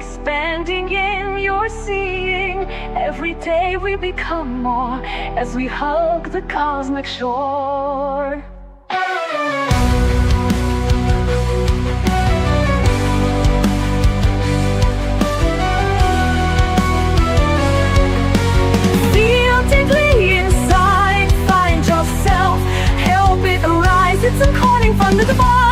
expanding in your seeing. Every day we become more as we hug the cosmic shore. Feel deeply inside, find yourself, help it arise. It's a calling from the divine.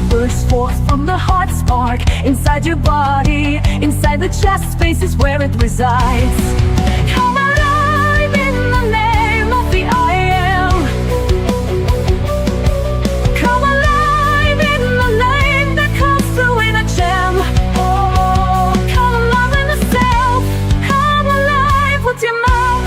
Burst forth from the heart spark, inside your body, inside the chest space is where it resides. Come alive in the name of the I am. Come alive in the name that comes through in a gem. Oh, come alive in the self. Come alive with your mouth.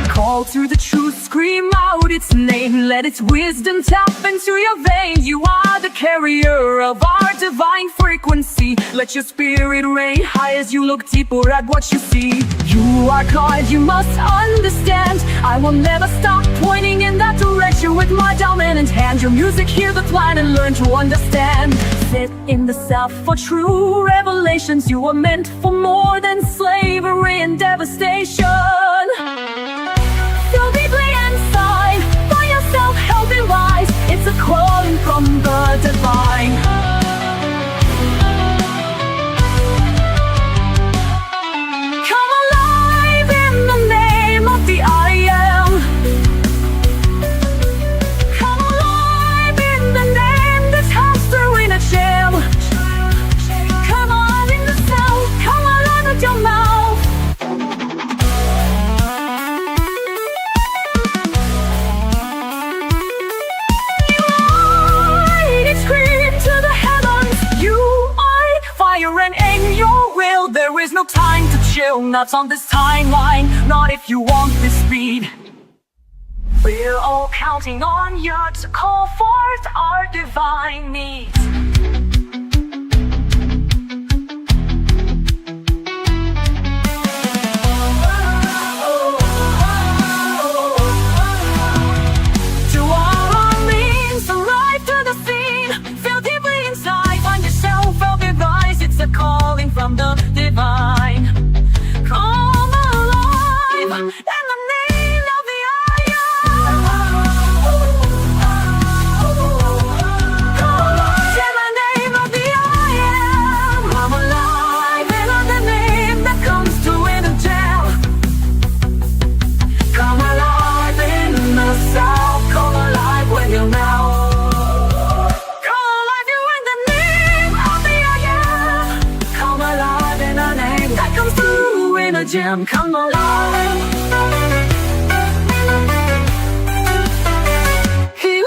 Call to the truth, scream out its name. Let its wisdom tap into your veins. You are the carrier of our divine frequency. Let your spirit reign high as you look deeper at what you see. You are God, you must understand. I will never stop pointing in that direction with my dominant hand. Your music, hear the plan and learn to understand. Sit in the self for true revelations. You are meant for more than slavery and devastation. Feel deeply inside, find yourself, help it rise. It's a calling from the divine. Come alive in the name of the I am. Come alive in the name that comes through in a gem. Come alive in the self, come alive with your mouth. And your will, there is no time to chill, not on this timeline, not if you want this speed. We're all counting on you to call forth our divine needs. To all our means, arrive to the scene. Feel deeply inside, find yourself, help it rise. It's a calling from the divine. Come alive in the name of the I am. Come alive in the name of the I am. Come alive in the name that comes to in a gem. Come alive in the south. Come alive with your mouth. Jam, come alive. You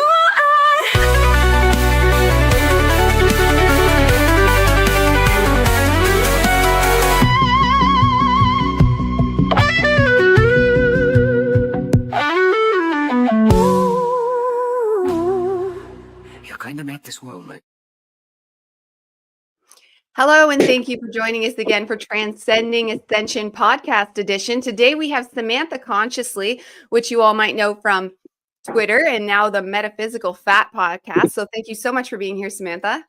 you're going to make this world like. Hello, and thank you for joining us again for Transcending Ascension Podcast Edition. Today we have Samantha Consciously, which you all might know from Twitter and now the Metaphysical Phat podcast. So thank you so much for being here, Samantha.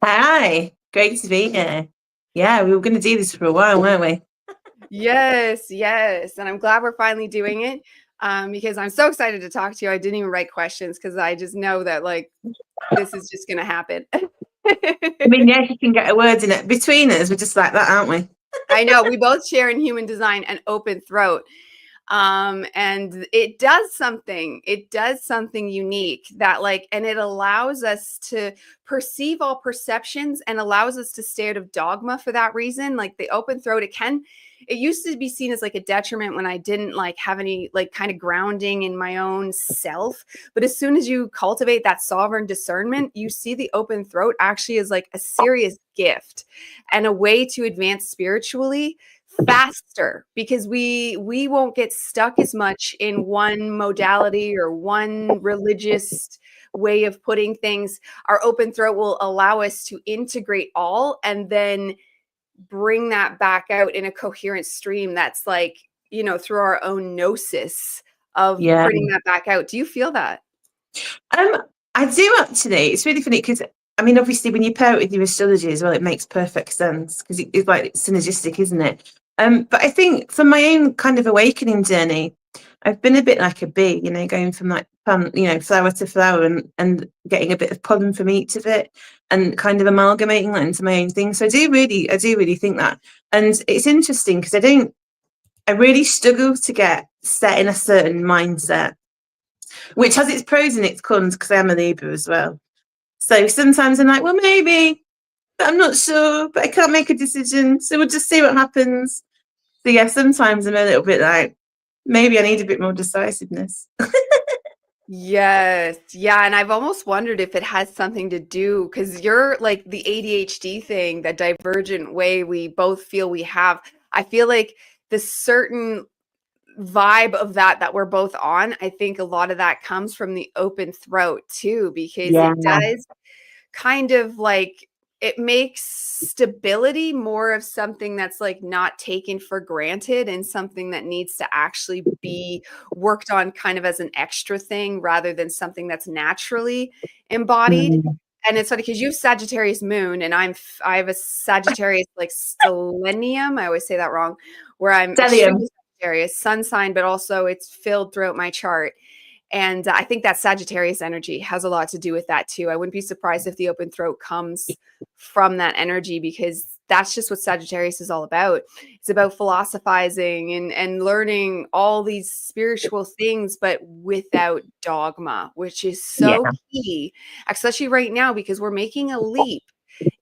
Hi, great to be here. Yeah, we were going to do this for a while, weren't we? Yes. And I'm glad we're finally doing it because I'm so excited to talk to you. I didn't even write questions because I just know that this is just going to happen. I mean, yes, you can get a word in it. Between us, we're just like that, aren't we? I know. We both share in human design an open throat. And it does something. It does something unique that and it allows us to perceive all perceptions and allows us to stay out of dogma for that reason. Like the open throat, it used to be seen as a detriment when I didn't have any kind of grounding in my own self. But as soon as you cultivate that sovereign discernment, you see the open throat actually as a serious gift and a way to advance spiritually faster, because we won't get stuck as much in one modality or one religious way of putting things. Our open throat will allow us to integrate all and then bring that back out in a coherent stream that's through our own gnosis of Yeah. putting that back out. Do you feel that? I do actually. It's really funny because I mean, obviously, when you pair it with your astrology as well, it makes perfect sense because it's like it's synergistic, isn't it? But I think for my own kind of awakening journey, I've been a bit like a bee, you know, going from like flower to flower and getting a bit of pollen from each of it and kind of amalgamating that into my own thing. So I do really think that. And it's interesting because I really struggle to get set in a certain mindset, which has its pros and its cons because I am a Libra as well. So sometimes I'm like, well, maybe, but I'm not sure, but I can't make a decision. So we'll just see what happens. So yeah, sometimes I'm a little bit like, maybe I need a bit more decisiveness. Yes. Yeah. And I've almost wondered if it has something to do because you're like the ADHD thing, that divergent way we both feel we have. I feel like the certain vibe of that we're both on, I think a lot of that comes from the open throat too, because Yeah. it does kind of like it makes stability more of something that's like not taken for granted and something that needs to actually be worked on kind of as an extra thing rather than something that's naturally embodied. Mm. And it's funny because you have Sagittarius moon and I have a Sagittarius like stellium. I always say that wrong, where I'm Stellium. extremely Sagittarius, sun sign, but also it's filled throughout my chart. And I think that Sagittarius energy has a lot to do with that too. I wouldn't be surprised if the open throat comes from that energy because that's just what Sagittarius is all about. It's about philosophizing and learning all these spiritual things, but without dogma, which is Yeah. so key, especially right now because we're making a leap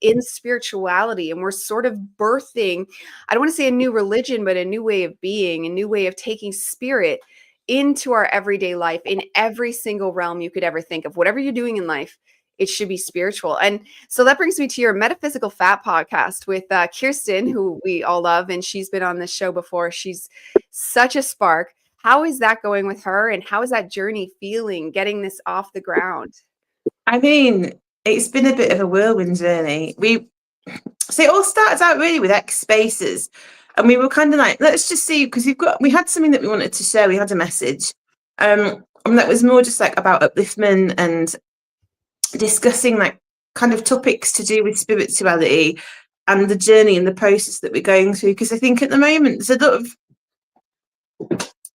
in spirituality and we're sort of birthing, I don't want to say a new religion, but a new way of being, a new way of taking spirit into our everyday life in every single realm you could ever think of. Whatever you're doing in life, it should be spiritual. And so that brings me to your Metaphysical Phat podcast with Kirsten, who we all love, and she's been on this show before. She's such a spark. How is that going with her, and how is that journey feeling, getting this off the ground? I mean, it's been a bit of a whirlwind journey. So it all started out really with X spaces, and we were kind of like, let's just see, because we had something that we wanted to share. We had a message, and that was more just like about upliftment and discussing like kind of topics to do with spirituality and the journey and the process that we're going through. Because I think at the moment there's a lot of,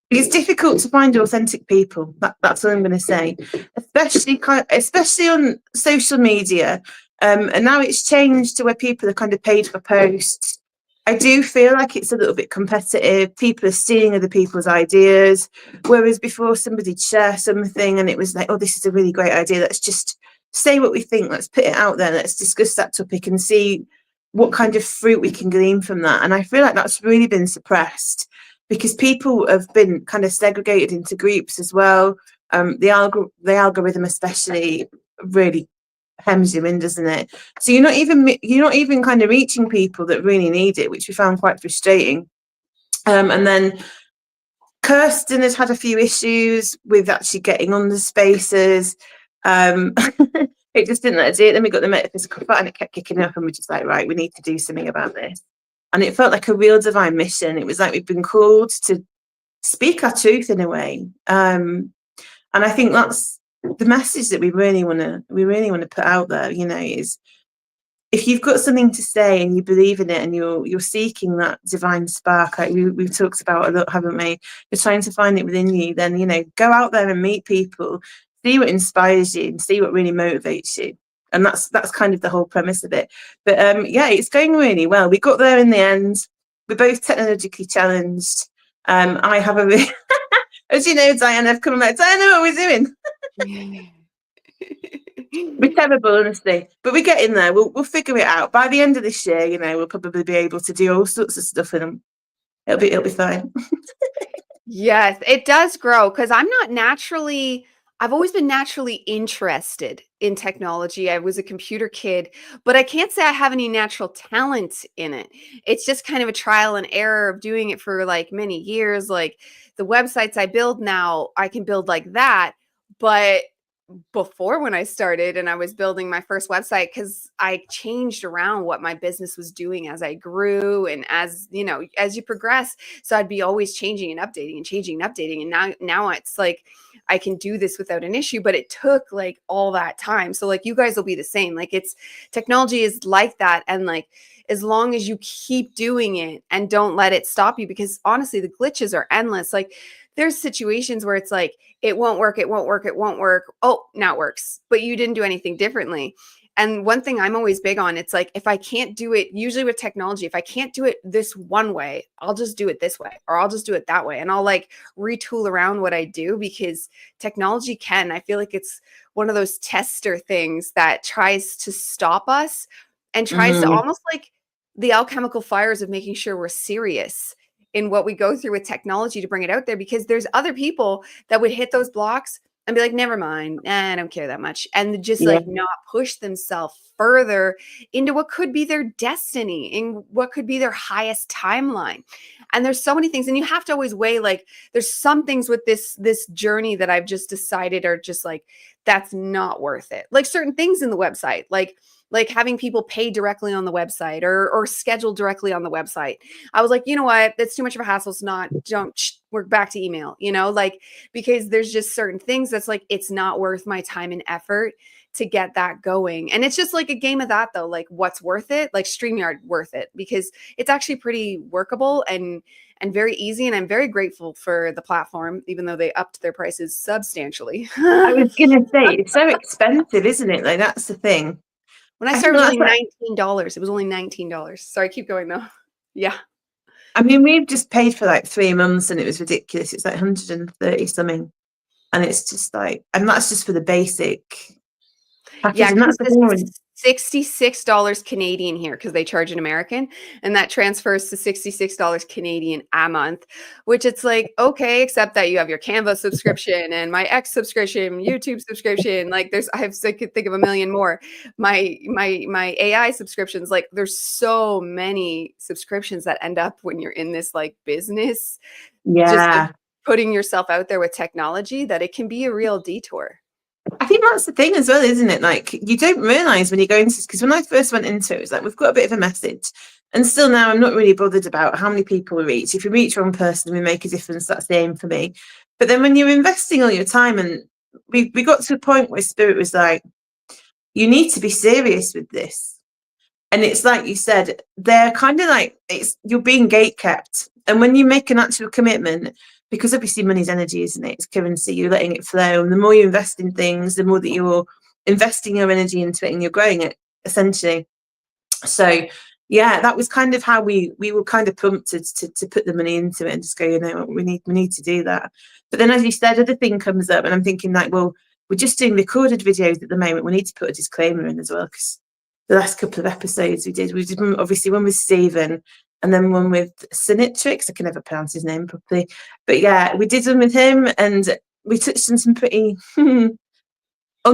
it's difficult to find authentic people. That's what I'm going to say, especially on social media. And now it's changed to where people are kind of paid for posts. I do feel like it's a little bit competitive. People are stealing other people's ideas, whereas before somebody'd share something and it was like, oh, this is a really great idea. Let's just say what we think. Let's put it out there. Let's discuss that topic and see what kind of fruit we can glean from that. And I feel like that's really been suppressed because people have been kind of segregated into groups as well. The algorithm especially really hems you in, doesn't it? So you're not even kind of reaching people that really need it, which we found quite frustrating. And then Kirsten has had a few issues with actually getting on the spaces. It just didn't let her do it. Then we got the Metaphysical Phat and it kept kicking up, and we're just like, right, we need to do something about this. And it felt like a real divine mission. It was like we've been called to speak our truth in a way. And I think that's the message that we really want to put out there, you know, is if you've got something to say and you believe in it and you're seeking that divine spark, like we've talked about a lot, haven't we? You're trying to find it within you, then, you know, go out there and meet people, see what inspires you and see what really motivates you. And that's kind of the whole premise of it. But yeah, it's going really well. We got there in the end. We're both technologically challenged. I have a really, as you know, Diana, I've come like, Diana, what are we doing? We're terrible, honestly, but we're getting there. We'll figure it out. By the end of this year, you know, we'll probably be able to do all sorts of stuff in them. It'll be fine. Yes, it does grow because I've always been naturally interested in technology. I was a computer kid, but I can't say I have any natural talent in it. It's just kind of a trial and error of doing it for like many years. Like the websites I build now, I can build like that, but before when I started and I was building my first website, because I changed around what my business was doing as I grew and as, you know, as you progress. So I'd be always changing and updating and changing and updating. And now it's like I can do this without an issue, but it took like all that time. So like you guys will be the same. Like it's technology is like that. And like as long as you keep doing it and don't let it stop you, because honestly, the glitches are endless. Like there's situations where it's like, it won't work, it won't work, it won't work. Oh, now it works, but you didn't do anything differently. And one thing I'm always big on, it's like, if I can't do it, usually with technology, if I can't do it this one way, I'll just do it this way, or I'll just do it that way. And I'll like retool around what I do, because technology I feel like it's one of those tester things that tries to stop us and tries to almost like the alchemical fires of making sure we're serious in what we go through with technology to bring it out there, because there's other people that would hit those blocks and be like, never mind, I don't care that much. And just like not push themselves further into what could be their destiny, in what could be their highest timeline. And there's so many things, and you have to always weigh, like, there's some things with this journey that I've just decided are just like, that's not worth it. Like certain things in the website, like having people pay directly on the website or schedule directly on the website. I was like, you know what? That's too much of a hassle. It's not, we're back to email, you know, like, because there's just certain things that's like, it's not worth my time and effort to get that going. And it's just like a game of that though. Like what's worth it? Like StreamYard worth it, because it's actually pretty workable and very easy. And I'm very grateful for the platform, even though they upped their prices substantially. I was going to say, it's so expensive, isn't it? Like, that's the thing. When I started, it was only $19. It was only $19. Sorry, keep going though. Yeah. I mean, we've just paid for like 3 months and it was ridiculous. It's like 130 something. And it's just like, and that's just for the basic package. Yeah, and that's $66 Canadian here, because they charge in American, and that transfers to $66 Canadian a month, which it's like, okay, except that you have your Canva subscription and my X subscription, YouTube subscription, like I could think of a million more. My AI subscriptions, like there's so many subscriptions that end up when you're in this like business, just like putting yourself out there with technology, that it can be a real detour. I think that's the thing as well, isn't it? Like, you don't realize when you go into this, because when I first went into it, it was like, we've got a bit of a message. And still now, I'm not really bothered about how many people we reach. If we reach one person, we make a difference. That's the aim for me. But then when you're investing all your time, and we got to a point where Spirit was like, you need to be serious with this. And it's like you said, they're kind of like, you're being gate kept. And when you make an actual commitment, because obviously money's energy, isn't it? It's currency, you're letting it flow. And the more you invest in things, the more that you're investing your energy into it and you're growing it, essentially. So yeah, that was kind of how we were kind of prompted to put the money into it and just go, you know, we need to do that. But then, as you said, other thing comes up and I'm thinking like, well, we're just doing recorded videos at the moment. We need to put a disclaimer in as well, because the last couple of episodes we did obviously one with Stephen, and then one with Sinitrix. I can never pronounce his name properly. But yeah, we did one with him and we touched on some pretty on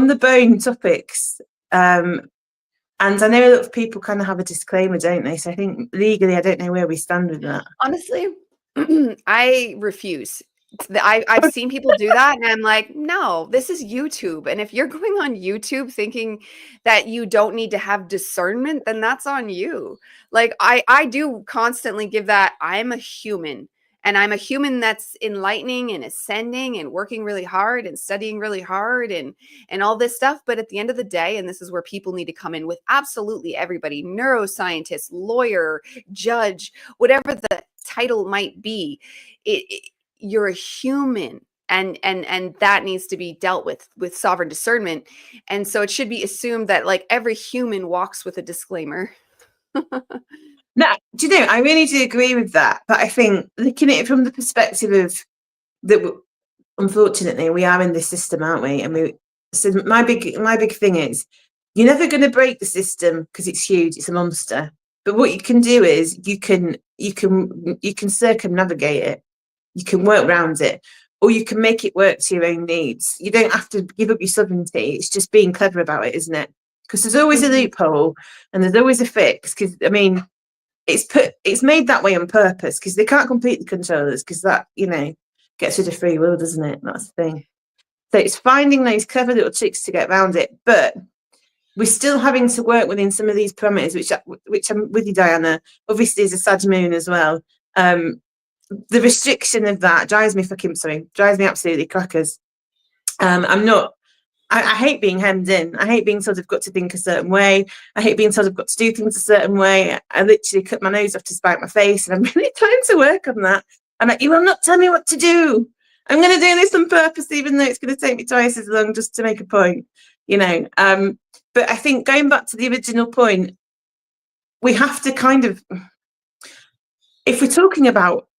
the bone topics. And I know a lot of people kind of have a disclaimer, don't they? So I think legally, I don't know where we stand with that. Honestly, I refuse. I've seen people do that and I'm like, no, this is YouTube. And if you're going on YouTube thinking that you don't need to have discernment, then that's on you. Like I do constantly give that. I'm a human, and I'm a human that's enlightening and ascending and working really hard and studying really hard and all this stuff. But at the end of the day, and this is where people need to come in with absolutely everybody, neuroscientist, lawyer, judge, whatever the title might be, you're a human, and that needs to be dealt with sovereign discernment. And so it should be assumed that like every human walks with a disclaimer. No, do you know, I really do agree with that. But I think looking at it from the perspective of that, unfortunately, we are in this system, aren't we? And so my big thing is, you're never going to break the system because it's huge, it's a monster. But what you can do is you can circumnavigate it. You can work around it, or you can make it work to your own needs. You don't have to give up your sovereignty. It's just being clever about it, isn't it? Because there's always a loophole and there's always a fix. Because I mean, it's made that way on purpose, because they can't completely control us, because that, you know, gets rid of free will, doesn't it? That's the thing. So it's finding those clever little tricks to get around it, but we're still having to work within some of these parameters, which I'm with you, Diana. Obviously, is a Sag moon as well. The restriction of that drives me absolutely crackers. I'm not. I hate being hemmed in. I hate being told I've got to think a certain way. I hate being told I've got to do things a certain way. I literally cut my nose off to spite my face, and I'm really trying to work on that. I'm like, you will not tell me what to do. I'm going to do this on purpose, even though it's going to take me twice as long just to make a point, you know. But I think going back to the original point, we have to kind of, if we're talking about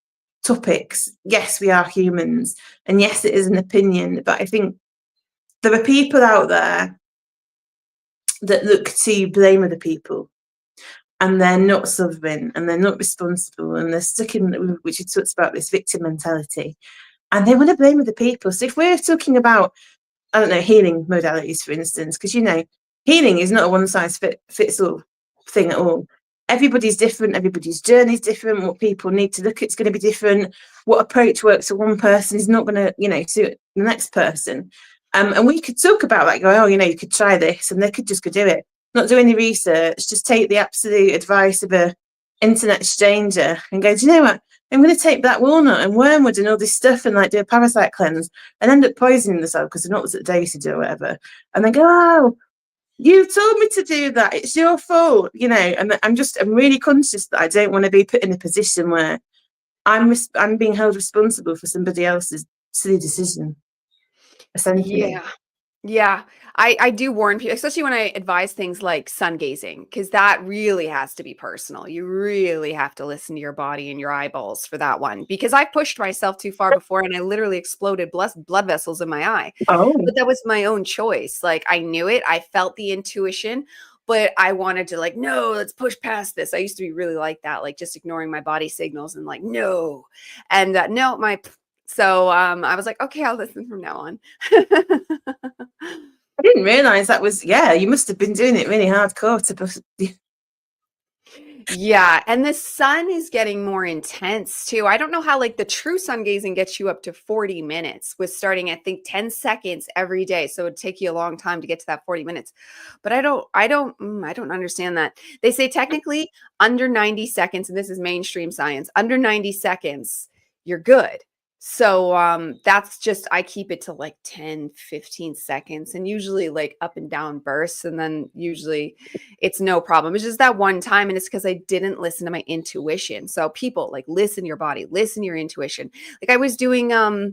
topics, yes, we are humans, and yes, it is an opinion, but I think there are people out there that look to blame other people, and they're not sovereign, and they're not responsible, and they're stuck in, which you talked about, this victim mentality, and they want to blame other people. So if we're talking about, I don't know, healing modalities, for instance, because, you know, healing is not a one-size-fits-all thing at all. Everybody's different. Everybody's journey is different. What people need to look at is going to be different. What approach works for one person is not going to, you know, suit the next person. And we could talk about that, go, oh, you know, you could try this, and they could just go do it, not do any research, just take the absolute advice of a internet stranger and go, do you know what? I'm going to take black walnut and wormwood and all this stuff and like do a parasite cleanse and end up poisoning themselves because they're not at the dosage or whatever. And they go, oh, you told me to do that. It's your fault, you know. And I'm really conscious that I don't want to be put in a position where I'm being held responsible for somebody else's silly decision. Essentially. Yeah. I do warn people, especially when I advise things like sun gazing, because that really has to be personal. You really have to listen to your body and your eyeballs for that one, because I pushed myself too far before and I literally exploded blood vessels in my eye. Oh. But that was my own choice. Like, I knew it. I felt the intuition, but I wanted to, like, no, let's push past this. I used to be really like that, like just ignoring my body signals and like, no. And no, so I was like, okay, I'll listen from now on. I didn't realize that was, you must have been doing it really hardcore to. Yeah, and the sun is getting more intense too. I don't know how, like, the true sun gazing gets you up to 40 minutes with starting, I think, 10 seconds every day. So it'd take you a long time to get to that 40 minutes. But I don't understand that. They say technically under 90 seconds, and this is mainstream science, under 90 seconds, you're good. So that's just, I keep it to like 10, 15 seconds, and usually like up and down bursts. And then usually it's no problem. It's just that one time. And it's because I didn't listen to my intuition. So people, like, listen to your body, listen to your intuition. Like, I was doing a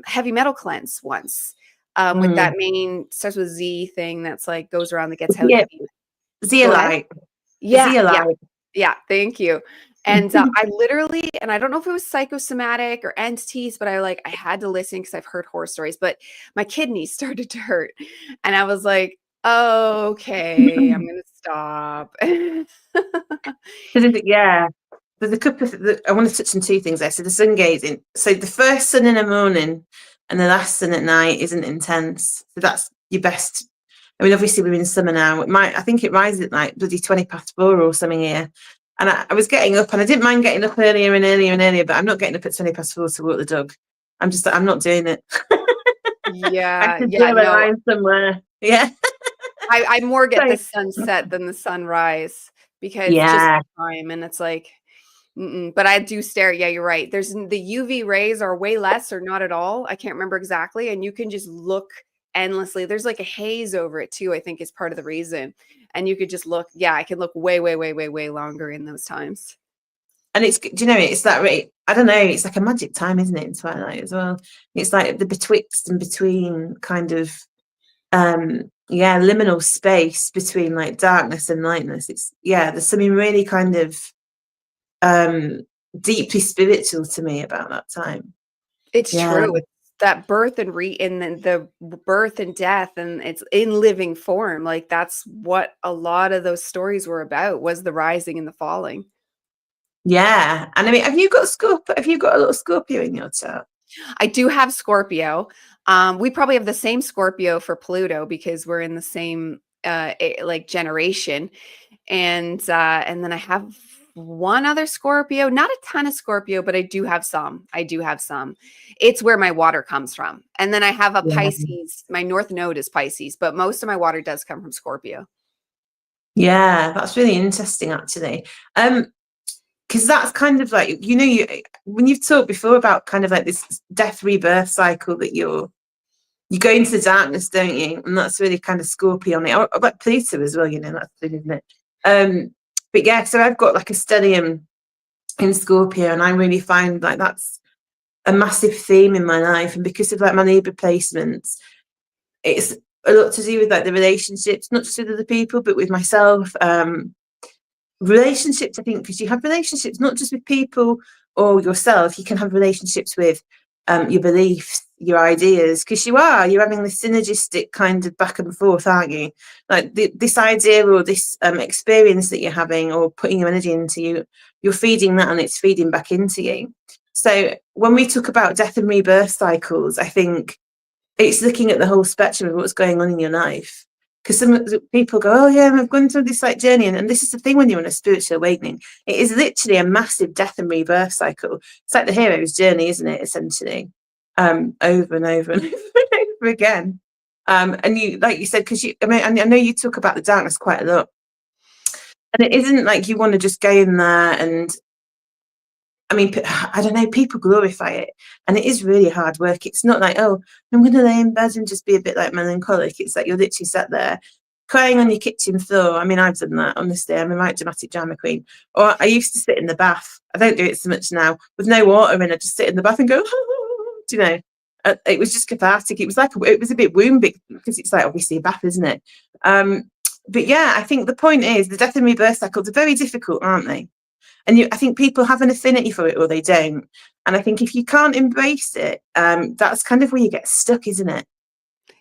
heavy metal cleanse once with that main, starts with Z thing that's like goes around that gets heavy. Zeolite. Yeah. Thank you. And I literally, and I don't know if it was psychosomatic or entities, but I had to listen because I've heard horror stories, but my kidneys started to hurt. And I was like, okay, I'm going to stop. There's a couple of, I want to touch on two things there. So the sun gazing. So the first sun in the morning and the last sun at night isn't intense. So that's your best. I mean, obviously we're in summer now. I think it rises at like bloody 4:20 or something here. And I was getting up, and I didn't mind getting up earlier and earlier and earlier, but I'm not getting up at 4:20 to walk the dog. I'm not doing it. Yeah. I draw a line somewhere. Yeah. I more get the sunset than the sunrise, because just the time, and it's like, but I do stare. Yeah, you're right. There's the UV rays are way less or not at all. I can't remember exactly. And you can just look endlessly. There's like a haze over it too, I think, is part of the reason. And you could just look. Yeah, I can look way longer in those times. And it's, do you know, it's that right? I don't know. It's like a magic time, isn't it, in twilight as well? It's like the betwixt and between kind of, liminal space between like darkness and lightness. It's there's something really kind of deeply spiritual to me about that time. It's true. It's that birth and the birth and death, and it's in living form. Like, that's what a lot of those stories were about, was the rising and the falling. Yeah. And I mean, have you got a little Scorpio in your chart? I do have Scorpio. We probably have the same Scorpio for Pluto, because we're in the same like generation. And then I have one other Scorpio, not a ton of Scorpio, but I do have some. It's where my water comes from. And then I have a Pisces. My North Node is Pisces, but most of my water does come from Scorpio. Yeah, that's really interesting, actually. Because that's kind of like, when you've talked before about kind of like this death rebirth cycle that you go into the darkness, don't you? And that's really kind of Scorpio on it. Or like Pluto as well, that's the thing, isn't it? But yeah, so I've got like a stellium in Scorpio, and I really find like that's a massive theme in my life. And because of like my Libra placements, it's a lot to do with like the relationships, not just with other people, but with myself. Relationships, I think, because you have relationships not just with people or yourself, you can have relationships with your beliefs, your ideas, because you're having this synergistic kind of back and forth, aren't you? Like this idea or this experience that you're having or putting your energy into, you're feeding that and it's feeding back into you. So when we talk about death and rebirth cycles, I think it's looking at the whole spectrum of what's going on in your life. Because some people go, oh yeah, I've gone through this like journey, and this is the thing when you're on a spiritual awakening, it is literally a massive death and rebirth cycle. It's like the hero's journey, isn't it? Essentially, over and over and over again. And you, like you said, because I know you talk about the darkness quite a lot, and it isn't like you want to just go in there and. I mean, I don't know, people glorify it, and it is really hard work. It's not like, oh, I'm going to lay in bed and just be a bit like melancholic. It's like you're literally sat there crying on your kitchen floor. I mean, I've done that, honestly. I'm a right dramatic drama queen. Or I used to sit in the bath. I don't do it so much now. With no water in, I just sit in the bath and go, do you know? It was just cathartic. It was a bit wombic because it's like obviously a bath, isn't it? But yeah, I think the point is the death and rebirth cycles are very difficult, aren't they? And I think people have an affinity for it or they don't. And I think if you can't embrace it, that's kind of where you get stuck, isn't it?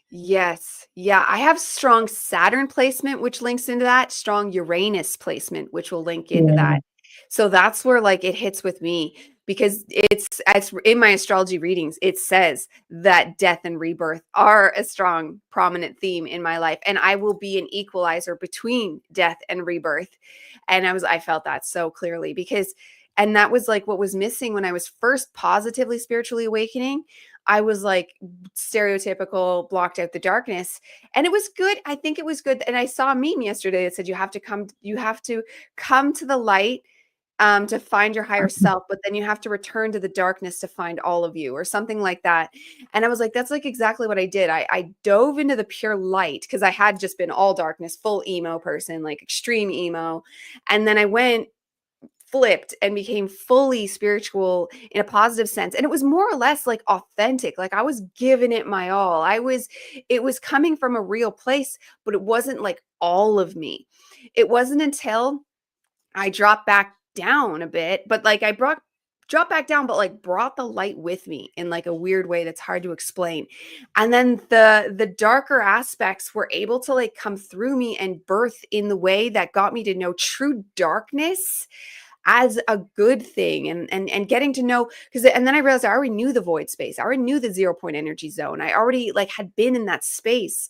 Yes. Yeah. I have strong Saturn placement, which links into that, strong Uranus placement, which will link into that. So that's where like it hits with me, because it's in my astrology readings, it says that death and rebirth are a strong, prominent theme in my life. And I will be an equalizer between death and rebirth. And I felt that so clearly and that was like what was missing when I was first positively spiritually awakening. I was like stereotypical, blocked out the darkness. And it was good. I think it was good. And I saw a meme yesterday that said you have to come to the light to find your higher self, but then you have to return to the darkness to find all of you, or something like that. And I was like, that's like exactly what I did. I dove into the pure light because I had just been all darkness, full emo person, like extreme emo. And then I flipped and became fully spiritual in a positive sense. And it was more or less like authentic. Like I was giving it my all. It was coming from a real place, but it wasn't like all of me. It wasn't until I dropped back down a bit, but like dropped back down, but like brought the light with me in like a weird way that's hard to explain. And then the darker aspects were able to like come through me and birth in the way that got me to know true darkness as a good thing, and getting to know, and then I realized I already knew the void space. I already knew the 0 point energy zone. I already like had been in that space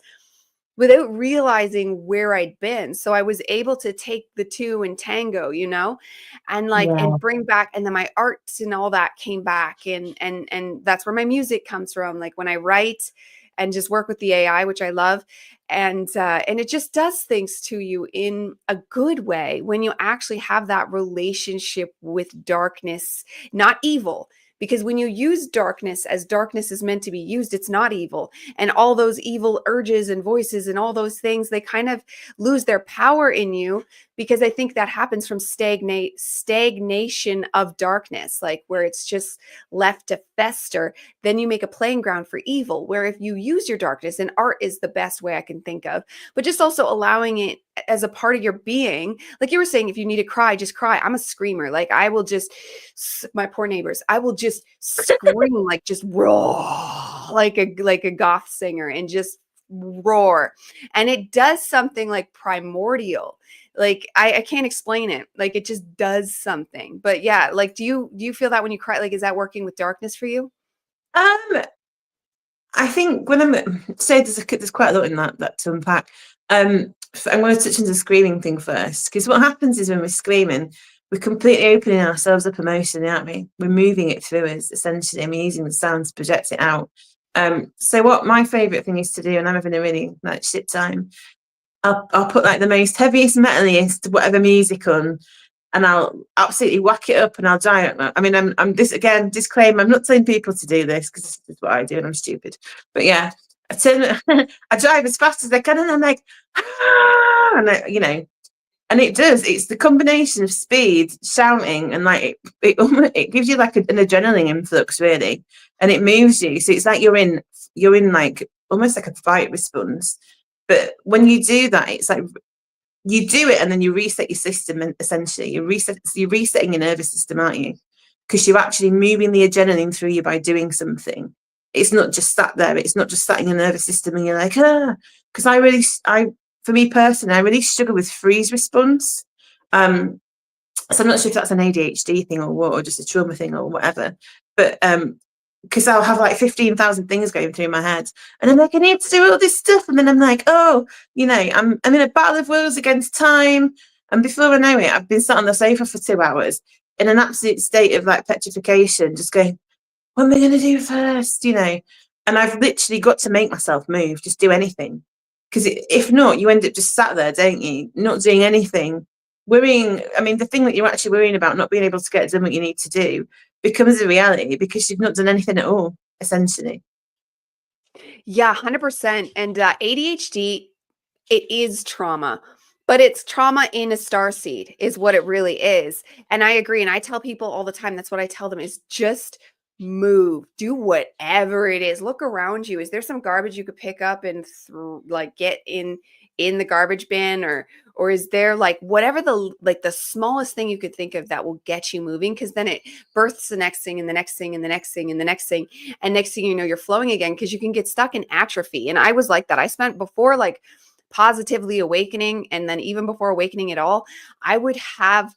without realizing where I'd been. So I was able to take the two and tango, and like, and bring back, and then my arts and all that came back. And that's where my music comes from. Like when I write and just work with the AI, which I love. And it just does things to you in a good way when you actually have that relationship with darkness, not evil. Because when you use darkness as darkness is meant to be used, it's not evil. And all those evil urges and voices and all those things, they kind of lose their power in you, because I think that happens from stagnation of darkness, like where it's just left to fester. Then you make a playing ground for evil, where if you use your darkness, and art is the best way I can think of, but just also allowing it as a part of your being. Like you were saying, if you need to cry, just cry. I'm a screamer. Like I will just, my poor neighbors, I will just scream, like just raw, like a goth singer, and just roar. And it does something like primordial. Like I can't explain it. Like it just does something. But yeah, like do you feel that when you cry? Like is that working with darkness for you? I think when there's quite a lot in that to unpack. I'm going to touch on the screaming thing first, because what happens is when we're screaming, we're completely opening ourselves up emotionally, aren't we? We're moving it through us, essentially, and we're using the sound to project it out. So what my favourite thing is to do, and I'm having a really like shit time, I'll put like the most heaviest, metaliest, whatever music on, and I'll absolutely whack it up and I'll die. I mean, I'm this again, disclaimer, I'm not telling people to do this because this is what I do and I'm stupid. But yeah, I drive as fast as I can and I'm like, ah! And I, and it does. It's the combination of speed, shouting, and like it gives you like an adrenaline influx, really, and it moves you. So it's like you're in like almost like a fight response. But when you do that, it's like you do it and then you reset your system, and essentially you're resetting your nervous system, aren't you? Because you're actually moving the adrenaline through you by doing something. It's not just sat there. It's not just sat in your nervous system and you're like, ah. Because for me personally, I really struggle with freeze response. So I'm not sure if that's an ADHD thing or what, or just a trauma thing or whatever. But because I'll have like 15,000 things going through my head, and I'm like, I need to do all this stuff, and then I'm like, oh, I'm in a battle of wills against time, and before I know it, I've been sat on the sofa for 2 hours in an absolute state of like petrification, just going, what am I going to do first? And I've literally got to make myself move, just do anything. Because if not, you end up just sat there, don't you? Not doing anything. Worrying, I mean, the thing that you're actually worrying about, not being able to get done what you need to do, becomes a reality because you've not done anything at all, essentially. Yeah, 100%. And ADHD, it is trauma, but it's trauma in a starseed is what it really is. And I agree. And I tell people all the time, that's what I tell them, is just move, do whatever it is. Look around you. Is there some garbage you could pick up and get in the garbage bin, or is there like whatever the smallest thing you could think of that will get you moving? Because then it births the next thing and the next thing and the next thing and the next thing. And next thing you know, you're flowing again, because you can get stuck in atrophy. And I was like that. I spent before like positively awakening, and then even before awakening at all, I would have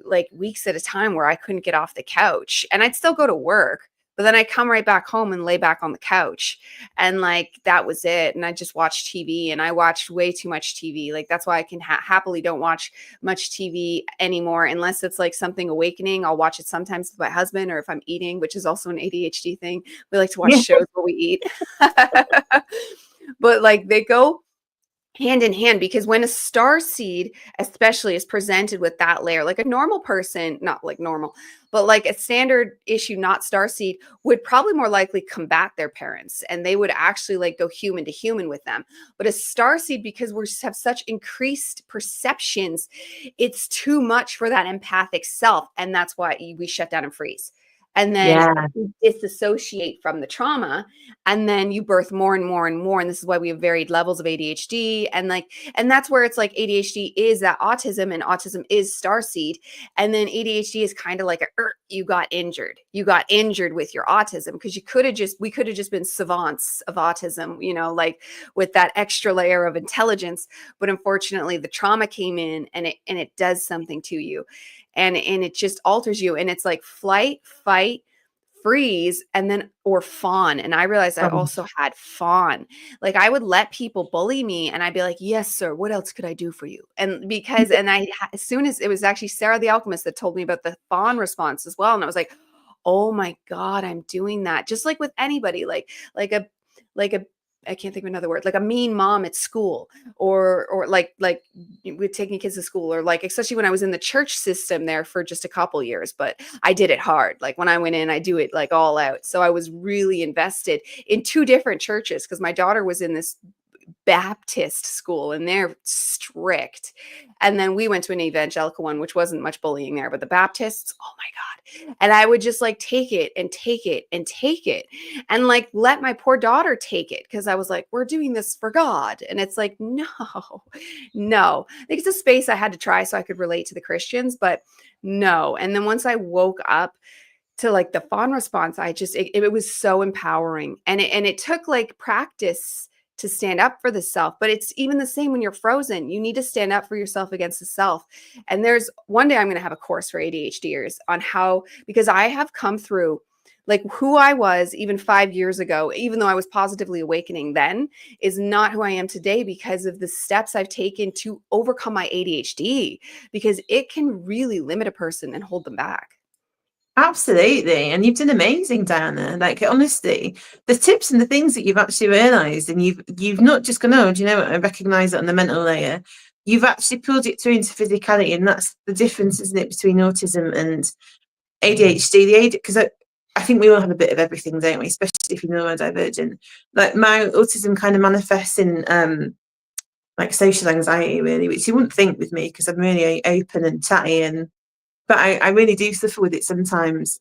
like weeks at a time where I couldn't get off the couch, and I'd still go to work, but then I come right back home and lay back on the couch, and like that was it. And I just watched TV, and I watched way too much TV. Like that's why I can happily don't watch much TV anymore, unless it's like something awakening. I'll watch it sometimes with my husband, or if I'm eating, which is also an ADHD thing. We like to watch shows while we eat. But like they go hand in hand, because when a star seed especially is presented with that layer, like a normal person, not like normal, but like a standard issue, not star seed, would probably more likely combat their parents, and they would actually like go human to human with them. But a star seed, because we have such increased perceptions, it's too much for that empathic self, and that's why we shut down and freeze. And then you disassociate from the trauma, and then you birth more and more and more. And this is why we have varied levels of ADHD. And that's where it's like ADHD is that autism, and autism is starseed. And then ADHD is kind of like you got injured. You got injured with your autism, because we could have just been savants of autism, like with that extra layer of intelligence. But unfortunately, the trauma came in, and it does something to you. And it just alters you. And it's like flight, fight, freeze, and then or fawn. And I realized I also had fawn. Like I would let people bully me, and I'd be like, yes, sir, what else could I do for you? And as soon as it was actually Sarah the Alchemist that told me about the fawn response as well. And I was like, oh my God, I'm doing that. Just like with anybody, like a I can't think of another word, like a mean mom at school, or like with taking kids to school, or like, especially when I was in the church system there for just a couple years, but I did it hard. Like when I went in, I do it like all out. So I was really invested in 2 different churches, because my daughter was in this Baptist school, and they're strict. And then we went to an evangelical one, which wasn't much bullying there, but the Baptists, oh my God. And I would just like take it and take it and take it, and like let my poor daughter take it, because I was like, we're doing this for God. And it's like, no. I think it's a space I had to try so I could relate to the Christians, but no. And then once I woke up to like the fawn response, it was so empowering. And it took like practice to stand up for the self. But it's even the same when you're frozen. You need to stand up for yourself against the self. And there's one day I'm going to have a course for ADHDers on how, because I have come through Like who I was even 5 years ago, even though I was positively awakening then, is not who I am today because of the steps I've taken to overcome my ADHD, because it can really limit a person and hold them back. Absolutely. And you've done amazing, Diana. Like, honestly, the tips and the things that you've actually realized, and you've not just gone, oh, do you know what, I recognize it on the mental layer. You've actually pulled it through into physicality, and that's the difference, isn't it, between autism and ADHD. Because I think we all have a bit of everything, don't we? Especially if you're neurodivergent. Like, my autism kind of manifests in like social anxiety, really, which you wouldn't think with me because I'm really open and chatty, but I really do suffer with it sometimes.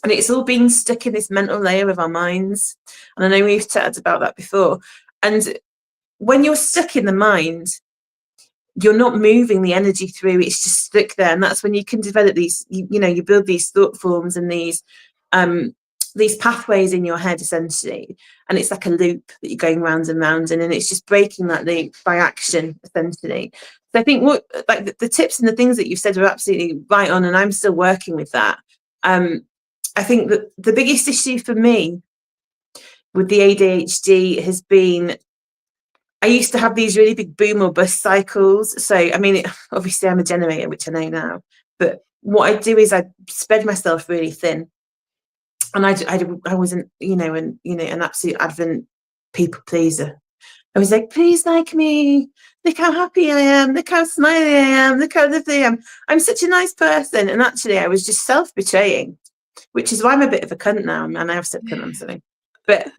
And it's all been stuck in this mental layer of our minds. And I know we've chatted about that before. And when you're stuck in the mind, you're not moving the energy through, it's just stuck there. And that's when you can develop these, you build these thought forms and these pathways in your head, essentially. And it's like a loop that you're going round and round in, and it's just breaking that loop by action, essentially. So I think the tips and the things that you've said are absolutely right on, and I'm still working with that. I think that the biggest issue for me with the ADHD has been, I used to have these really big boom or bust cycles. So, I mean, obviously I'm a generator, which I know now, but what I do is I spread myself really thin. And I wasn't, an absolute advent people pleaser. I was like, please like me. Look how happy I am. Look how smiley I am. Look how lovely I am. I'm such a nice person. And actually, I was just self-betraying, which is why I'm a bit of a cunt now. And I have said cunt, I'm sorry. But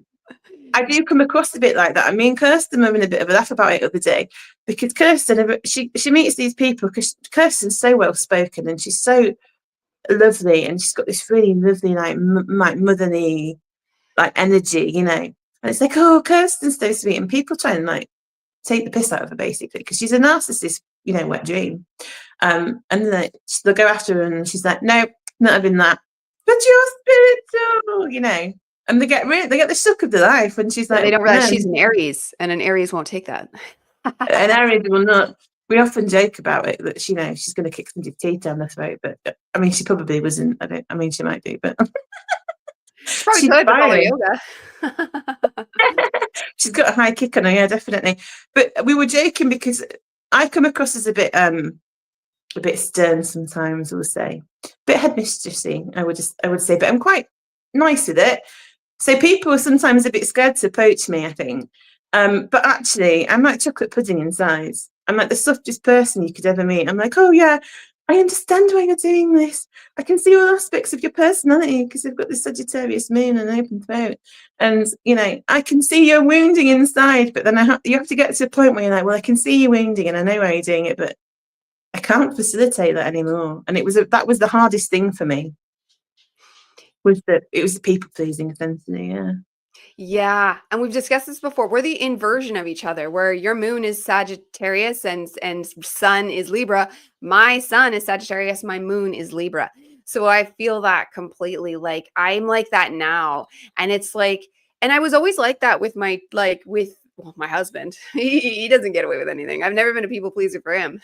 I do come across a bit like that. I mean, Kirsten having a bit of a laugh about it the other day, because Kirsten, she meets these people because Kirsten's so well-spoken and she's so lovely, and she's got this really lovely, like motherly, like energy, and it's like, oh, Kirsten's so sweet, and people try and like take the piss out of her, basically, because she's a narcissist, wet dream. And then they'll go after her, and she's like, no, not having that, but you're spiritual, and they get the shock of their life when she's like, they don't realize she's an Aries, and an Aries won't take that. An Aries will not. We often joke about it that she's going to kick somebody's teeth down the throat, but I mean, she probably wasn't. She might do, but Probably could with all her yoga. She's got a high kick on her, yeah, definitely. But we were joking because I come across as a bit stern sometimes, we'll say, a bit headmistressy, I would say, but I'm quite nice with it. So people are sometimes a bit scared to approach me, I think. But actually, I'm like chocolate pudding inside. I'm like the softest person you could ever meet. I'm like, oh yeah, I understand why you're doing this. I can see all aspects of your personality because you've got this Sagittarius moon and open throat. And, I can see your wounding inside, but then you have to get to a point where you're like, well, I can see you wounding and I know why you're doing it, but I can't facilitate that anymore. And that was the hardest thing for me. It was the people pleasing, essentially, yeah. Yeah, and we've discussed this before. We're the inversion of each other, where your moon is Sagittarius and sun is Libra. My sun is Sagittarius, my moon is Libra. So I feel that completely. Like I'm like that now. And it's like, and I was always like that with my husband. He doesn't get away with anything. I've never been a people pleaser for him.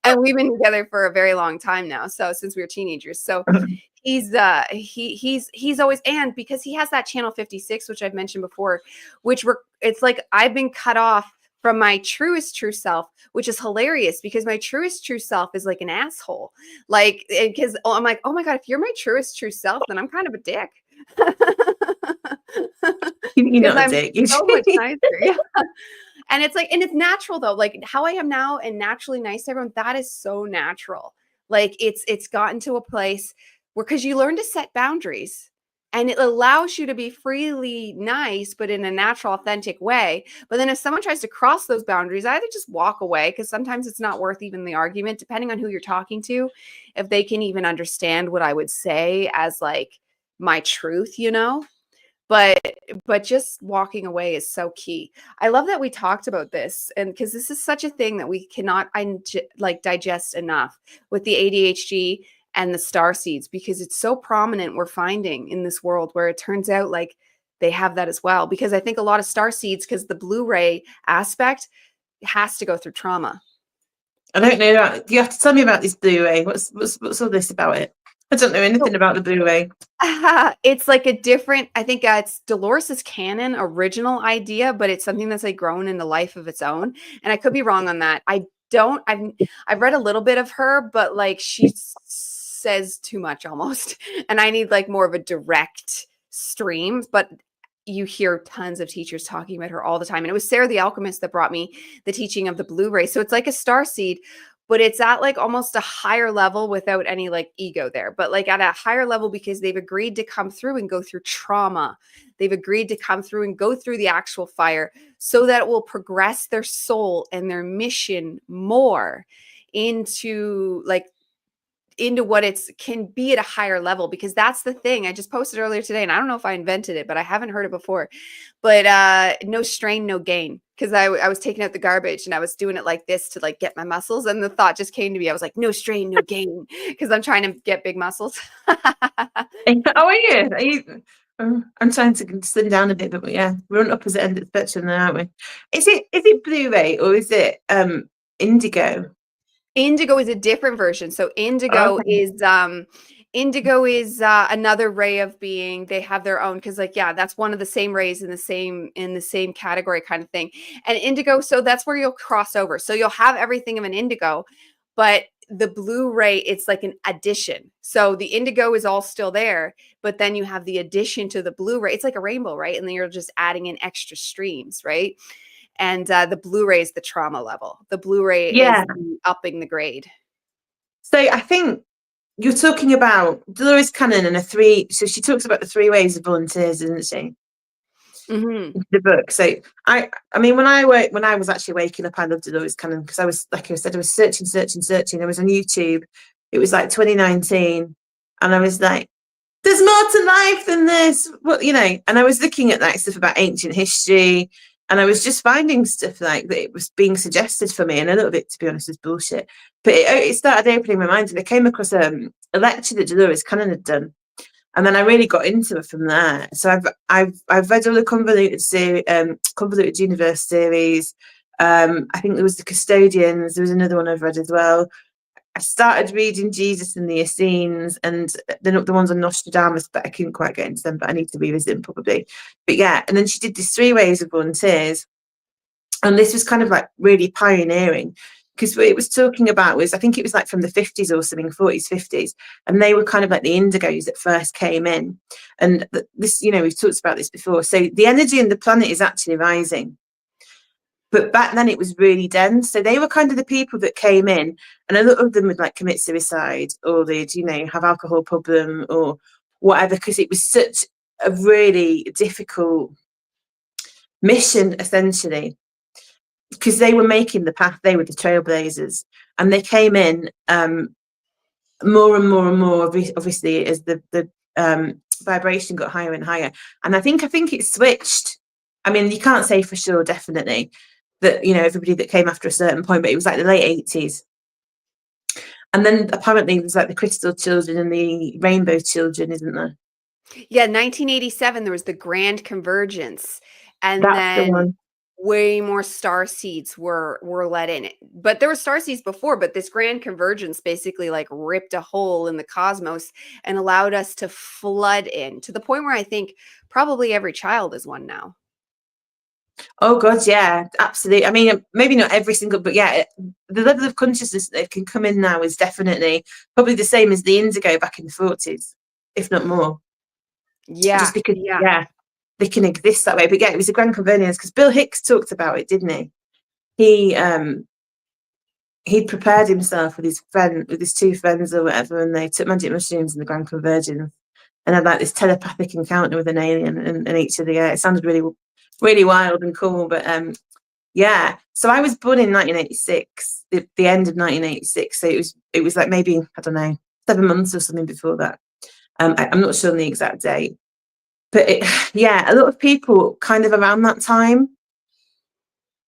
And we've been together for a very long time now. So since we were teenagers. So he's always, and because he has that channel 56, which I've mentioned before, it's like I've been cut off from my truest true self, which is hilarious because my truest true self is like an asshole. Like, because I'm like, oh my God, if you're my truest true self, then I'm kind of a dick. You're not a dick. You're so much nicer. Yeah. And it's like, and it's natural though, like how I am now and naturally nice to everyone, that is so natural. Like it's gotten to a place where, because you learn to set boundaries and it allows you to be freely nice, but in a natural, authentic way. But then if someone tries to cross those boundaries, I either just walk away, because sometimes it's not worth even the argument, depending on who you're talking to, if they can even understand what I would say as like my truth, but just walking away is so key. I love that we talked about this, and because this is such a thing that we cannot digest enough with the ADHD and the star seeds, because it's so prominent, we're finding in this world, where it turns out like they have that as well. Because I think a lot of star seeds, because the Blu-ray aspect has to go through trauma. I don't know that. You have to tell me about this Blu-ray. What's all this about it? I don't know anything about the Blu-ray. It's like a different, I think it's Dolores's canon original idea, but it's something that's like grown into life of its own. And I could be wrong on that. I've read a little bit of her, but like she says too much almost. And I need like more of a direct stream. But you hear tons of teachers talking about her all the time. And it was Sarah the Alchemist that brought me the teaching of the Blu-ray. So it's like a starseed, but it's at like almost a higher level without any like ego there, but like at a higher level because they've agreed to come through and go through trauma. They've agreed to come through and go through the actual fire so that it will progress their soul and their mission more into what it's can be at a higher level, because that's the thing I just posted earlier today. And I don't know if I invented it, but I haven't heard it before, but no strain, no gain. Cause I was taking out the garbage and I was doing it like this to like get my muscles. And the thought just came to me. I was like, no strain, no gain. Cause I'm trying to get big muscles. Are you? I'm trying to slim down a bit, but yeah, we're on opposite end of the spectrum there, aren't we? Is it Blu-ray or is it indigo? Indigo is a different version. So indigo is another ray of being. They have their own, because like, yeah, that's one of the same rays in the same category kind of thing. And indigo, so that's where you'll cross over. So you'll have everything of an indigo, but the Blu-ray, it's like an addition. So the indigo is all still there, but then you have the addition to the Blu-ray. It's like a rainbow, right? And then you're just adding in extra streams, right? And the Blu-ray is the trauma level. The Blu-ray is upping the grade. So I think you're talking about Dolores Cannon and so she talks about the 3 ways of volunteers, isn't she? Mm-hmm. The book. So I mean, when I was actually waking up, I loved Dolores Cannon because I was, like I said, I was searching. I was on YouTube. It was like 2019, and I was like, there's more to life than this. Well, and I was looking at that stuff about ancient history, and I was just finding stuff like that it was being suggested for me, and a little bit, to be honest, was bullshit. But it started opening my mind, and I came across a lecture that Dolores Cannon had done, and then I really got into it from there. So I've read all the Convoluted Universe series. I think there was the Custodians. There was another one I've read as well. I started reading Jesus and the Essenes, and the ones on Nostradamus, but I couldn't quite get into them, but I need to revisit them probably. But yeah, and then she did these 3 ways of volunteers, and this was kind of like really pioneering, because what it was talking about was, I think it was like from the 50s or something, 40s, 50s, and they were kind of like the indigos that first came in. And this, we've talked about this before. So the energy in the planet is actually rising. But back then it was really dense. So they were kind of the people that came in, and a lot of them would like commit suicide, or they'd, have alcohol problem or whatever, because it was such a really difficult mission, essentially, because they were making the path. They were the trailblazers, and they came in more and more and more, obviously, as the vibration got higher and higher. And I think it switched. I mean, you can't say for sure, definitely, that everybody that came after a certain point, but it was like the late 80s. And then apparently there's like the Crystal Children and the Rainbow Children, isn't there? Yeah, 1987 there was the Grand Convergence, and then way more star seeds were let in. But there were star seeds before, but this Grand Convergence basically like ripped a hole in the cosmos and allowed us to flood in, to the point where I think probably every child is one now. Oh God, yeah, absolutely. I mean, maybe not every single, but yeah, the level of consciousness that can come in now is definitely probably the same as the indigo back in the 40s, if not more. Yeah, just because they can exist that way. But yeah, it was the Grand Convergence, because Bill Hicks talked about it, didn't he? He'd prepared himself with his 2 friends or whatever, and they took magic mushrooms in the Grand Convergence and had like this telepathic encounter with an alien and each other. Yeah, it sounded really, really wild and cool. But yeah, so I was born in 1986, the end of 1986. So it was like maybe, I don't know, 7 months or something before that. I'm not sure on the exact date, but a lot of people kind of around that time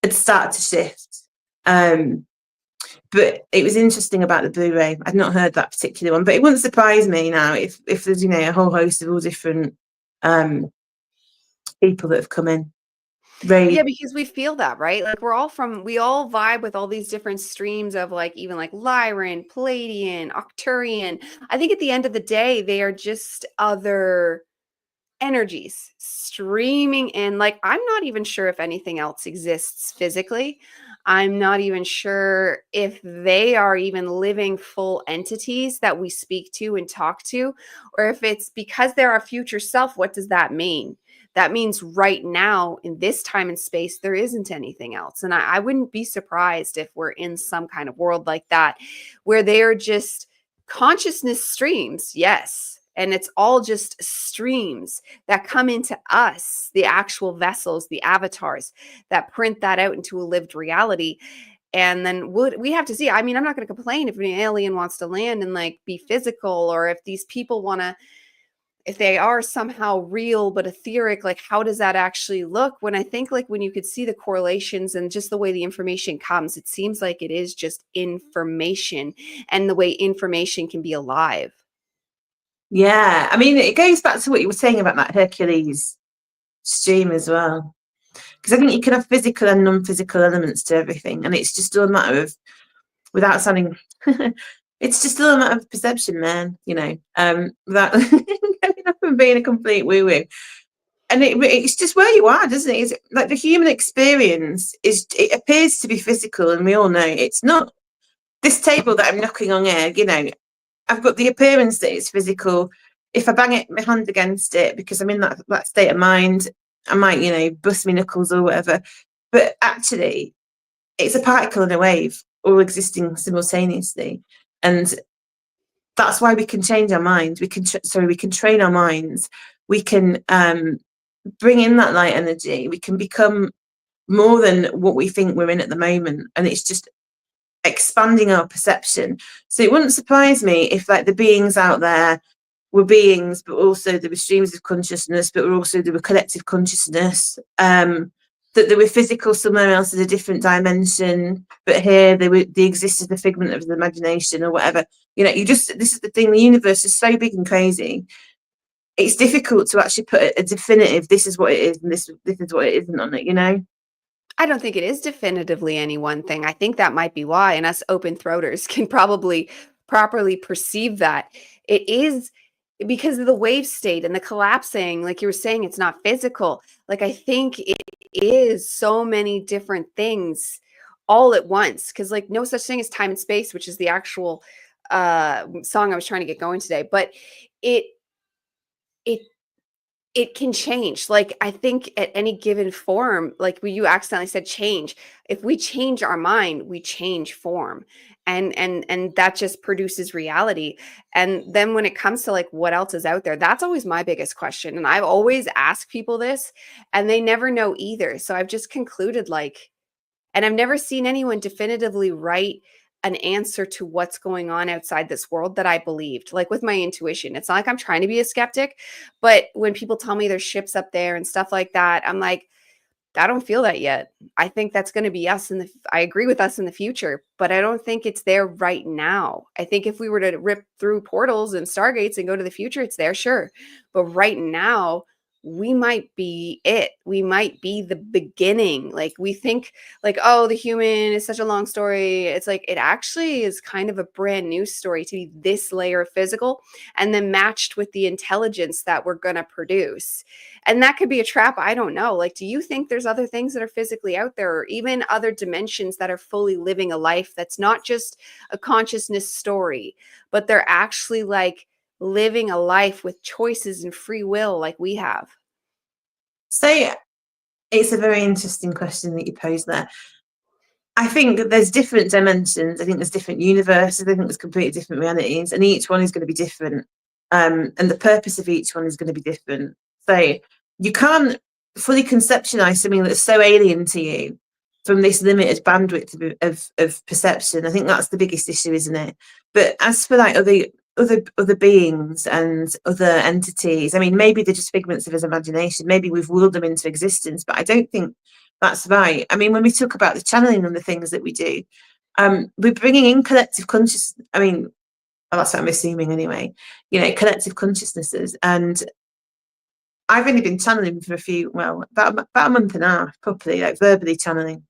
had started to shift. But it was interesting about the Blu-ray. I'd not heard that particular one, but it wouldn't surprise me now if there's a whole host of all different people that have come in. Right. Yeah, because we feel that, right? Like we all vibe with all these different streams of like even like Lyran, Palladian, Octurian. I think at the end of the day, they are just other energies streaming in. Like, I'm not even sure if anything else exists physically. I'm not even sure if they are even living full entities that we speak to and talk to, or if it's because they're our future self. What does that mean? That means right now in this time and space, there isn't anything else. And I wouldn't be surprised if we're in some kind of world like that, where they are just consciousness streams. Yes. And it's all just streams that come into us, the actual vessels, the avatars that print that out into a lived reality. And then we have to see. I mean, I'm not going to complain if an alien wants to land and like be physical, or if these people want to, if they are somehow real but etheric, like how does that actually look? When I think like when you could see the correlations and just the way the information comes, it seems like it is just information, and the way information can be alive. Yeah, I mean, it goes back to what you were saying about that Hercules stream as well, because I think you can have physical and non-physical elements to everything, and it's just all a matter of, without sounding it's just all a matter of perception, man, you know, without going up and being a complete woo-woo. And it's just where you are, doesn't it? It's like the human experience it appears to be physical, and we all know it's not. This table that I'm knocking on here, you know, I've got the appearance that it's physical. If I bang my hand against it because I'm in that state of mind, I might, you know, bust my knuckles or whatever. But actually, it's a particle and a wave all existing simultaneously. And that's why we can change our minds. We can train our minds. We can bring in that light energy. We can become more than what we think we're in at the moment. And it's just expanding our perception. So it wouldn't surprise me if like the beings out there were beings, but also there were streams of consciousness, but there were collective consciousness, that they were physical somewhere else in a different dimension, but here they exist as a figment of the imagination or whatever. You know, this is the thing, the universe is so big and crazy. It's difficult to actually put a definitive, this is what it is and this is what it isn't on it, you know? I don't think it is definitively any one thing. I think that might be why, and us open throaters can probably properly perceive that. It is because of the wave state and the collapsing, like you were saying, it's not physical. Like, I think it is so many different things all at once, because like no such thing as time and space, which is the actual song I was trying to get going today. But it it it can change. Like, I think at any given form, like you accidentally said change. If we change our mind, we change form. And that just produces reality. And then when it comes to like what else is out there, that's always my biggest question. And I've always asked people this and they never know either. So I've just concluded like, and I've never seen anyone definitively write an answer to what's going on outside this world that I believed, like with my intuition. It's not like I'm trying to be a skeptic, but when people tell me there's ships up there and stuff like that, I'm like, I don't feel that yet. I think that's going to be us I agree with us in the future, but I don't think it's there right now. I think if we were to rip through portals and stargates and go to the future, it's there, sure. But right now, we might be it. We might be the beginning. Like, we think like, oh, the human is such a long story. It's like, it actually is kind of a brand new story to be this layer of physical and then matched with the intelligence that we're going to produce. And that could be a trap. I don't know. Like, do you think there's other things that are physically out there, or even other dimensions that are fully living a life that's not just a consciousness story, but they're actually like living a life with choices and free will like we have? So it's a very interesting question that you pose there. I think that there's different dimensions. I think there's different universes. I think there's completely different realities, and each one is going to be different. And the purpose of each one is going to be different. So you can't fully conceptualize something that's so alien to you from this limited bandwidth of perception. I think that's the biggest issue, isn't it? But as for like other beings and other entities, I mean, maybe they're just figments of his imagination. Maybe we've willed them into existence, but I don't think that's right. I mean, when we talk about the channeling and the things that we do, we're bringing in collective consciousness. I mean, well, that's what I'm assuming anyway, you know, collective consciousnesses. And I've only been channeling for about a month and a half, properly, like verbally channeling.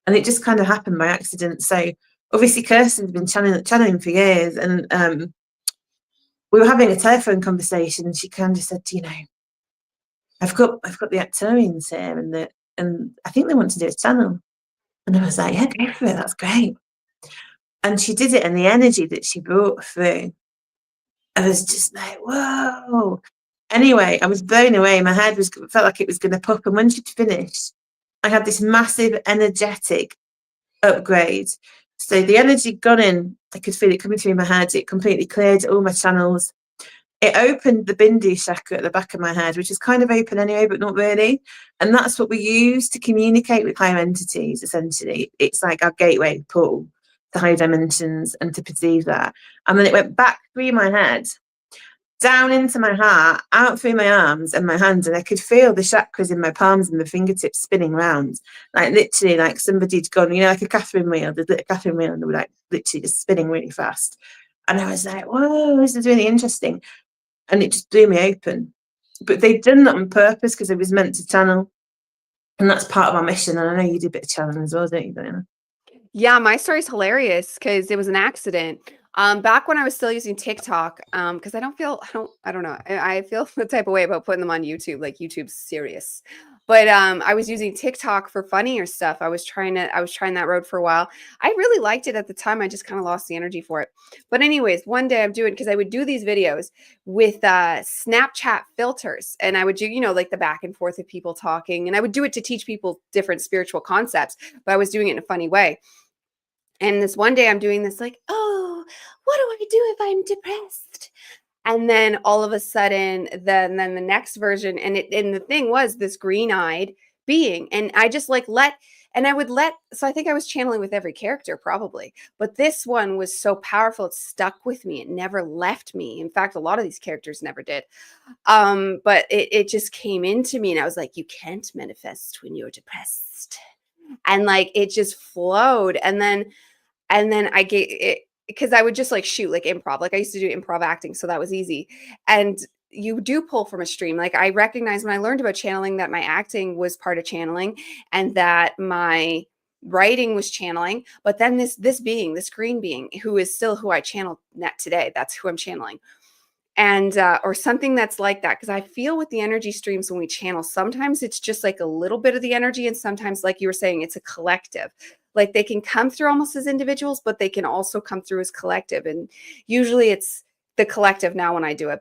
And it just kind of happened by accident. So obviously Kirsten's been channeling for years, and we were having a telephone conversation, and she kind of said, I've got the Actuarians here, and I think they want to do a channel. And I was like, yeah, go for it, that's great. And she did it, and the energy that she brought through, I was just like, whoa. Anyway, I was blown away. My head felt like it was going to pop. And when she'd finished, I had this massive energetic upgrade. So the energy got in. I could feel it coming through my head. It completely cleared all my channels. It opened the Bindu chakra at the back of my head, which is kind of open anyway, but not really. And that's what we use to communicate with higher entities, essentially. It's like our gateway portal to higher dimensions and to perceive that. And then it went back through my head, down into my heart, out through my arms and my hands, and I could feel the chakras in my palms and the fingertips spinning around, like literally like somebody'd gone, like a Catherine wheel, the Catherine wheel, and they were like literally just spinning really fast. And I was like, whoa, this is really interesting. And it just blew me open. But they'd done that on purpose because it was meant to channel. And that's part of our mission. And I know you do a bit of channeling as well, don't you, Diana? Yeah, my story's hilarious because it was an accident. Back when I was still using TikTok, because I don't know. I feel the type of way about putting them on YouTube, like YouTube's serious. But I was using TikTok for funnier stuff. I was trying that road for a while. I really liked it at the time. I just kind of lost the energy for it. But anyways, one day I'm doing, because I would do these videos with Snapchat filters, and I would do, like the back and forth of people talking, and I would do it to teach people different spiritual concepts, but I was doing it in a funny way. And this one day I'm doing this like, oh, what do I do if I'm depressed? And then all of a sudden, then the next version, and the thing was this green-eyed being. And I just like so I think I was channeling with every character probably, but this one was so powerful. It stuck with me. It never left me. In fact, a lot of these characters never did. But it just came into me, and I was like, you can't manifest when you're depressed. And like, it just flowed. And then I get it, because I would just like shoot like improv. Like I used to do improv acting, so that was easy. And you do pull from a stream. Like I recognized when I learned about channeling that my acting was part of channeling, and that my writing was channeling. But then this being, this green being, who is still who I channel net today, that's who I'm channeling. And or something that's like that, because I feel with the energy streams when we channel, sometimes it's just like a little bit of the energy, and sometimes, like you were saying, it's a collective. Like they can come through almost as individuals, but they can also come through as collective. And usually it's the collective now when I do it.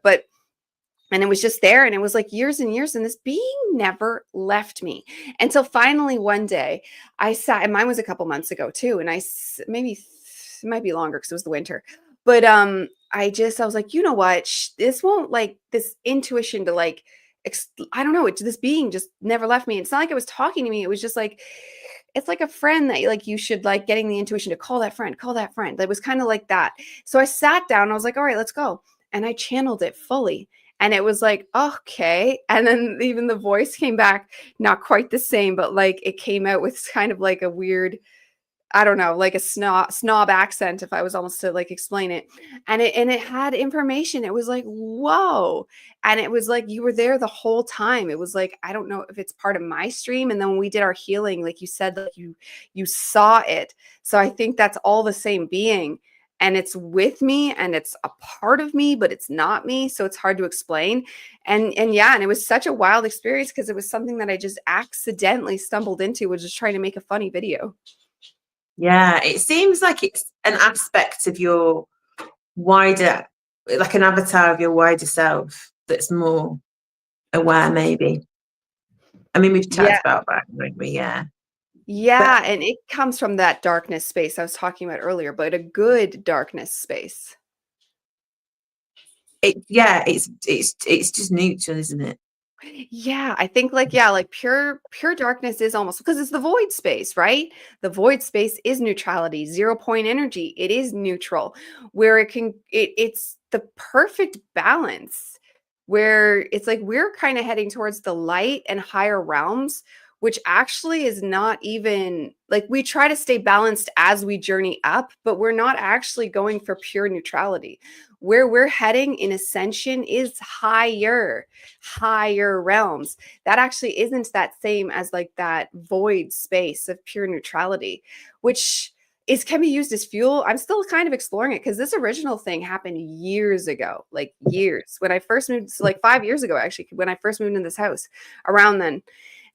And it was just there, and it was like years and years, and this being never left me until finally one day I sat, and mine was a couple months ago too, and maybe it might be longer because it was the winter. But I was like, you know what? This won't, like, this intuition to like, I don't know. This being just never left me. It's not like it was talking to me. It was just like, it's like a friend that like you should, like, getting the intuition to call that friend. It was kind of like that. So I sat down. I was like, all right, let's go. And I channeled it fully. And it was like, okay. And then even the voice came back, not quite the same, but like it came out with kind of like a weird, I don't know, like a snob accent, if I was almost to like explain it. And it had information. It was like, whoa. And it was like, you were there the whole time. It was like, I don't know if it's part of my stream. And then when we did our healing, like you said, like you saw it. So I think that's all the same being. And it's with me, and it's a part of me, but it's not me. So it's hard to explain. And yeah, and it was such a wild experience because it was something that I just accidentally stumbled into, was just trying to make a funny video. Yeah, it seems like it's an aspect of your wider, like an avatar of your wider self that's more aware, maybe. I mean, we've chatted about that, haven't we? Yeah. Yeah, and it comes from that darkness space I was talking about earlier, but a good darkness space. It's just neutral, isn't it? Yeah, I think like pure darkness is almost, because it's the void space, right? The void space is neutrality, 0 point energy. It is neutral, where it's the perfect balance, where it's like we're kind of heading towards the light and higher realms, which actually is not even like, we try to stay balanced as we journey up, but we're not actually going for pure neutrality. Where we're heading in ascension is higher realms. That actually isn't that same as like that void space of pure neutrality, which can be used as fuel. I'm still kind of exploring it because this original thing happened years ago, like years when I first moved, so like 5 years ago, actually, when I first moved in this house, around then.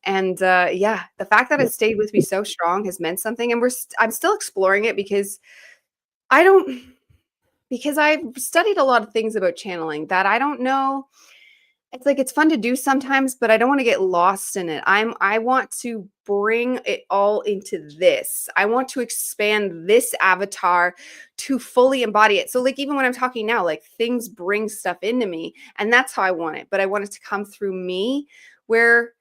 And yeah, the fact that it stayed with me so strong has meant something. And I'm still exploring it because I've studied a lot of things about channeling that I don't know. It's like, it's fun to do sometimes, but I don't want to get lost in it. I want to bring it all into this. I want to expand this avatar to fully embody it. So like, even when I'm talking now, like, things bring stuff into me, and that's how I want it. But I want it to come through me, where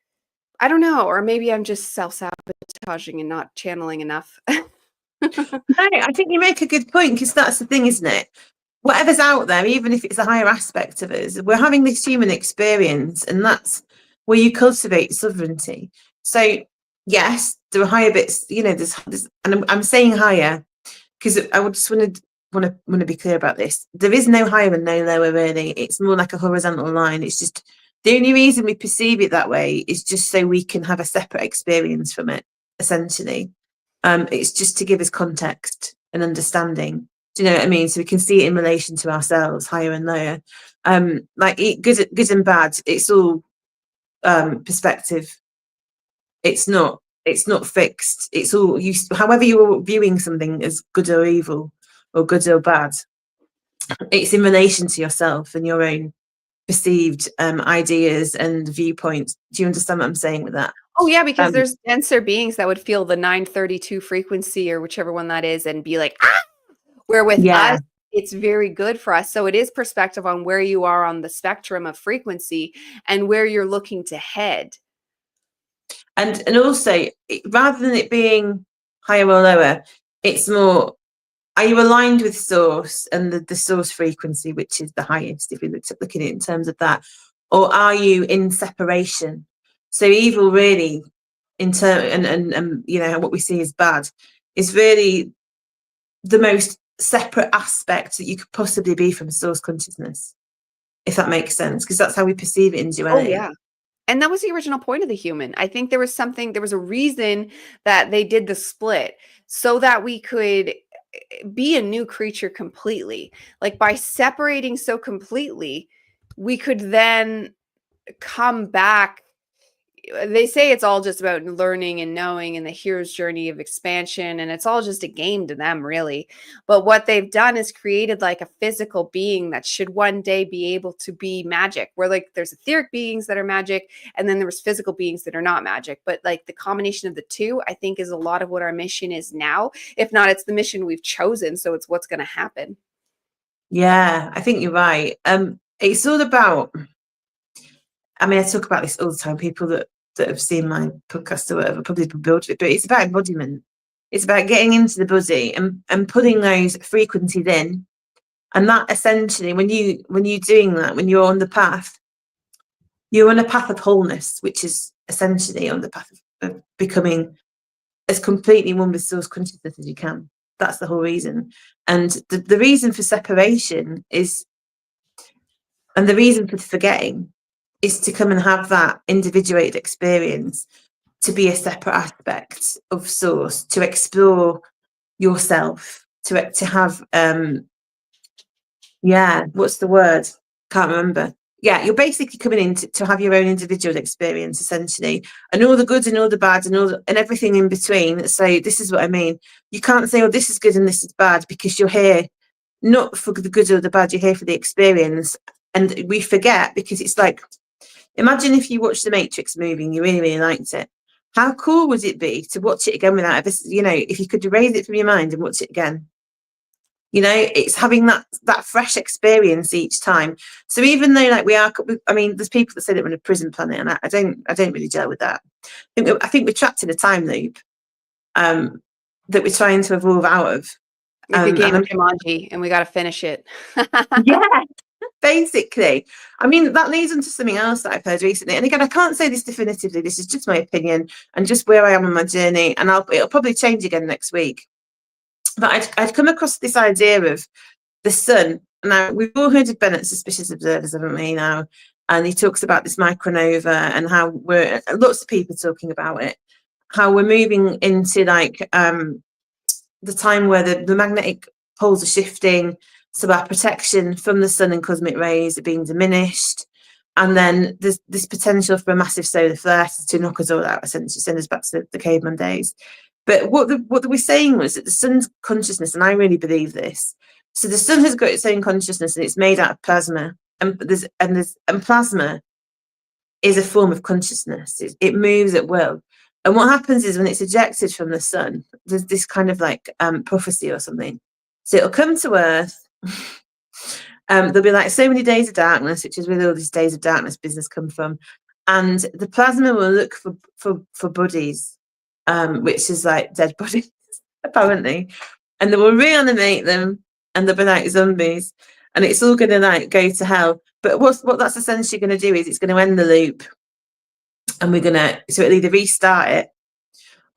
I don't know, or maybe I'm just self-sabotaging and not channeling enough. No, I think you make a good point, because that's the thing, isn't it? Whatever's out there, even if it's a higher aspect of us, we're having this human experience, and that's where you cultivate sovereignty. So yes, there are higher bits, you know, there's and I'm saying higher because I would just want to be clear about this. There is no higher and no lower, really. It's more like a horizontal line. It's just, the only reason we perceive it that way is just so we can have a separate experience from it, essentially. It's just to give us context and understanding. Do you know what I mean? So we can see it in relation to ourselves, higher and lower. Like good and bad, it's all perspective. It's not fixed. It's all however you're viewing something as good or evil or good or bad, it's in relation to yourself and your own perceived ideas and viewpoints. Do you understand what I'm saying with that? Oh yeah, because there's denser beings that would feel the 932 frequency or whichever one that is and be like, ah! Where with us, it's very good for us. So it is perspective on where you are on the spectrum of frequency and where you're looking to head. And also, rather than it being higher or lower, it's more, are you aligned with source and the source frequency, which is the highest, if you look at it in terms of that, or are you in separation? So evil really, in turn, and you know, what we see as bad is really the most separate aspect that you could possibly be from source consciousness, if that makes sense, because that's how we perceive it in duality. Oh yeah. And that was the original point of the human. I think there was a reason that they did the split, so that we could be a new creature completely. Like, by separating so completely, we could then come back. They say it's all just about learning and knowing and the hero's journey of expansion, and it's all just a game to them, really. But what they've done is created like a physical being that should one day be able to be magic, where like there's etheric beings that are magic, and then there's physical beings that are not magic. But like the combination of the two, I think, is a lot of what our mission is now. If not, it's the mission we've chosen, so it's what's going to happen. Yeah, I think you're right. It's all about, I mean, I talk about this all the time. People that have seen my podcast or whatever probably built it, but it's about embodiment. It's about getting into the body and putting those frequencies in. And that essentially, when you're doing that, when you're on the path, you're on a path of wholeness, which is essentially on the path of becoming as completely one with source consciousness as you can. That's the whole reason. And the reason for separation is, and the reason for forgetting, is to come and have that individuated experience, to be a separate aspect of source, to explore yourself, to have what's the word? Can't remember. Yeah, you're basically coming in to have your own individual experience, essentially, and all the good and all the bad and everything in between. So this is what I mean. You can't say, oh, this is good and this is bad, because you're here not for the good or the bad, you're here for the experience. And we forget, because it's like, imagine if you watched the Matrix movie and you really, really liked it. How cool would it be to watch it again without this, you know, if you could erase it from your mind and watch it again? You know, it's having that fresh experience each time. So even though, like, I mean, there's people that say that we're in a prison planet, and I don't really gel with that. I think we're trapped in a time loop that we're trying to evolve out of. Like the game of Jumanji, and we got to finish it. Yeah. basically. I mean, that leads into something else that I've heard recently. And again, I can't say this definitively. This is just my opinion and just where I am on my journey. And it'll probably change again next week. But I'd come across this idea of the sun. Now, we've all heard of Bennett's suspicious observers, haven't we, now? And he talks about this micronova and how lots of people talking about it, how we're moving into like the time where the magnetic poles are shifting, so our protection from the sun and cosmic rays are being diminished, and then there's this potential for a massive solar flare to knock us all out, essentially send us back to the caveman days. But what they were saying was that the sun's consciousness, and I really believe this, so the sun has got its own consciousness and it's made out of plasma, and plasma is a form of consciousness. It moves at will. And what happens is when it's ejected from the sun, there's this kind of like prophecy or something. So it'll come to Earth. There'll be like so many days of darkness, which is where all these days of darkness business come from. And the plasma will look for bodies, which is like dead bodies, apparently. And they will reanimate them, and they'll be like zombies. And it's all going to like go to hell. But what that's essentially going to do is it's going to end the loop. And so it'll either restart it,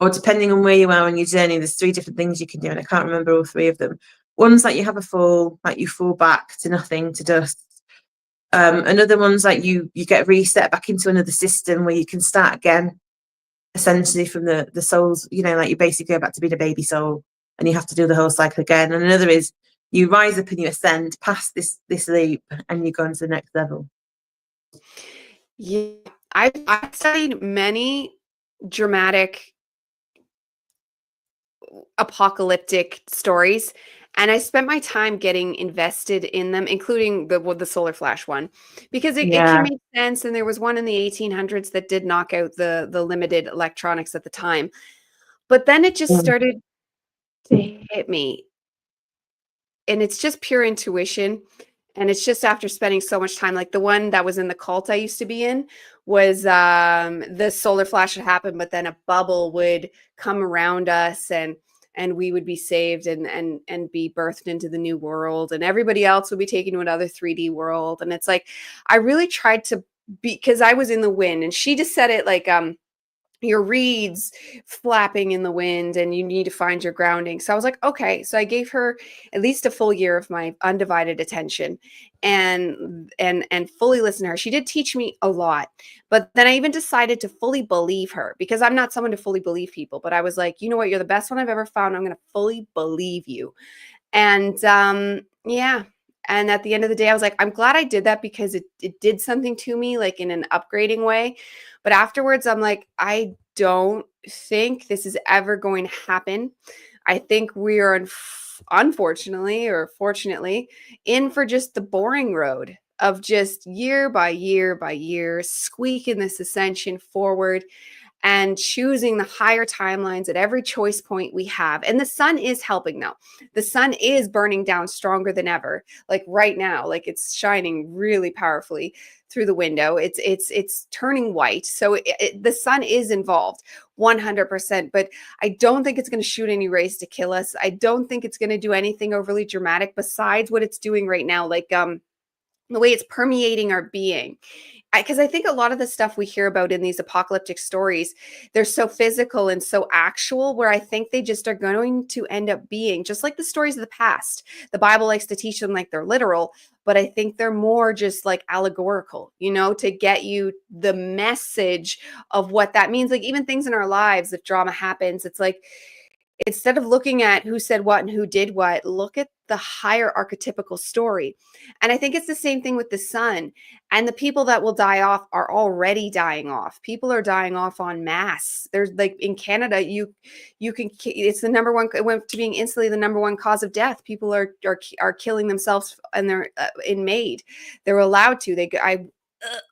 or depending on where you are on your journey, there's 3 different things you can do, and I can't remember all 3 of them. One's like you have a fall, like you fall back to nothing, to dust. Another one's like you get reset back into another system where you can start again, essentially from the souls, like you basically go back to being a baby soul, and you have to do the whole cycle again. And another is you rise up and you ascend past this loop, and you go on to the next level. Yeah. I've studied many dramatic apocalyptic stories, and I spent my time getting invested in them, including the solar flash one, because it can make sense. And there was one in the 1800s that did knock out the limited electronics at the time, but then it just started to hit me, and it's just pure intuition. And it's just after spending so much time, like the one that was in the cult I used to be in was the solar flash would happen, but then a bubble would come around us, and we would be saved and be birthed into the new world, and everybody else would be taken to another 3D world. And it's like, I really tried to be, because I was in the wind, and she just said it like, your reeds flapping in the wind, and you need to find your grounding. So I was like, okay. So I gave her at least a full year of my undivided attention and fully listen to her. She did teach me a lot, but then I even decided to fully believe her, because I'm not someone to fully believe people, but I was like, you know what? You're the best one I've ever found. I'm going to fully believe you. And yeah. And at the end of the day, I was like, I'm glad I did that, because it did something to me, like in an upgrading way. But afterwards, I'm like, I don't think this is ever going to happen. I think we are, unfortunately or fortunately, in for just the boring road of just year by year by year, squeaking this ascension forward and choosing the higher timelines at every choice point we have. And the sun is helping now. The sun is burning down stronger than ever. Like right now, like it's shining really powerfully through the window. It's turning white. So the sun is involved 100%, but I don't think it's going to shoot any rays to kill us. I don't think it's going to do anything overly dramatic besides what it's doing right now. Like, the way it's permeating our being. Because I think a lot of the stuff we hear about in these apocalyptic stories, they're so physical and so actual, where I think they just are going to end up being just like the stories of the past. The Bible likes to teach them like they're literal, but I think they're more just like allegorical, to get you the message of what that means. Like even things in our lives, if drama happens, it's like, instead of looking at who said what and who did what, look at the higher archetypical story. And I think it's the same thing with the sun. And the people that will die off are already dying off. People are dying off en masse. There's like in Canada, you can, it's the number one, it went to being instantly the number one cause of death. People are killing themselves, and they're in MAID. They're allowed to.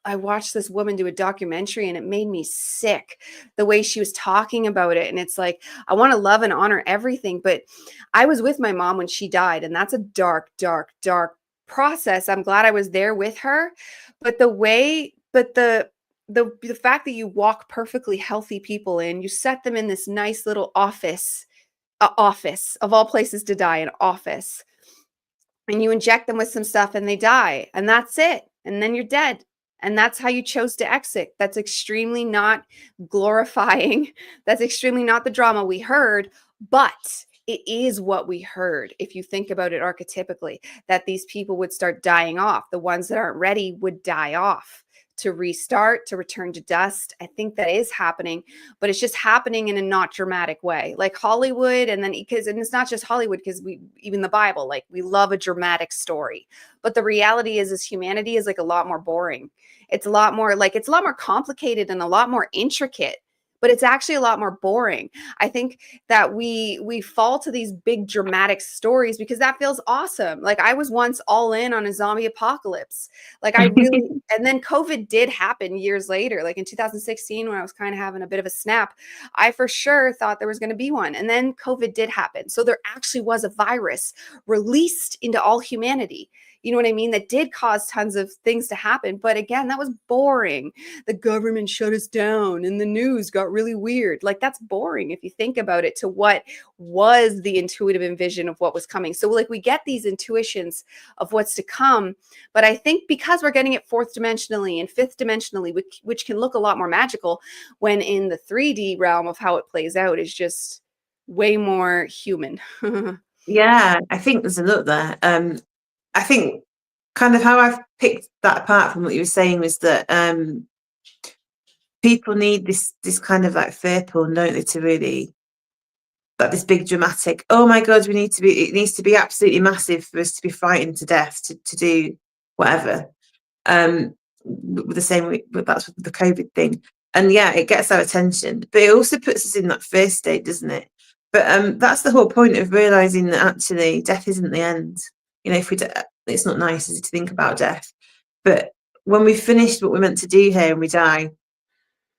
I watched this woman do a documentary, and it made me sick the way she was talking about it. And it's like, I want to love and honor everything, but I was with my mom when she died, and that's a dark, dark, dark process. I'm glad I was there with her, but the fact that you walk perfectly healthy people in, you set them in this nice little office of all places to die, an office. and you inject them with some stuff and they die, and that's it. And then you're dead. And that's how you chose to exit. That's extremely not glorifying. That's extremely not the drama we heard, but it is what we heard. If you think about it archetypically, that these people would start dying off. The ones that aren't ready would die off to restart, to return to dust. I think that is happening, but it's just happening in a not dramatic way, like Hollywood. And then and it's not just Hollywood, because even the Bible, like, we love a dramatic story, but the reality is humanity is like a lot more boring. It's a lot more complicated and a lot more intricate, but it's actually a lot more boring. I think that we fall to these big dramatic stories because that feels awesome. Like, I was once all in on a zombie apocalypse. Like, I really, and then COVID did happen years later, like in 2016, when I was kind of having a bit of a snap. I for sure thought there was going to be one. And then COVID did happen. So there actually was a virus released into all humanity. You know what I mean? That did cause tons of things to happen. But again, that was boring. The government shut us down and the news got really weird. Like, that's boring if you think about it, to what was the intuitive envision of what was coming. So, like, we get these intuitions of what's to come. But I think because we're getting it fourth dimensionally and fifth dimensionally, which can look a lot more magical, when in the 3D realm of how it plays out is just way more human. Yeah, I think there's a lot there. I think kind of how I've picked that apart from what you were saying was that people need this kind of like fear porn, don't they, to really, like, this big dramatic, oh my God, it needs to be absolutely massive for us to be frightened to death to do whatever. With the same, but that's the COVID thing. And yeah, it gets our attention, but it also puts us in that fear state, doesn't it? But that's the whole point of realizing that actually death isn't the end. You know, it's not nice, is it, to think about death, but when we've finished what we're meant to do here and we die,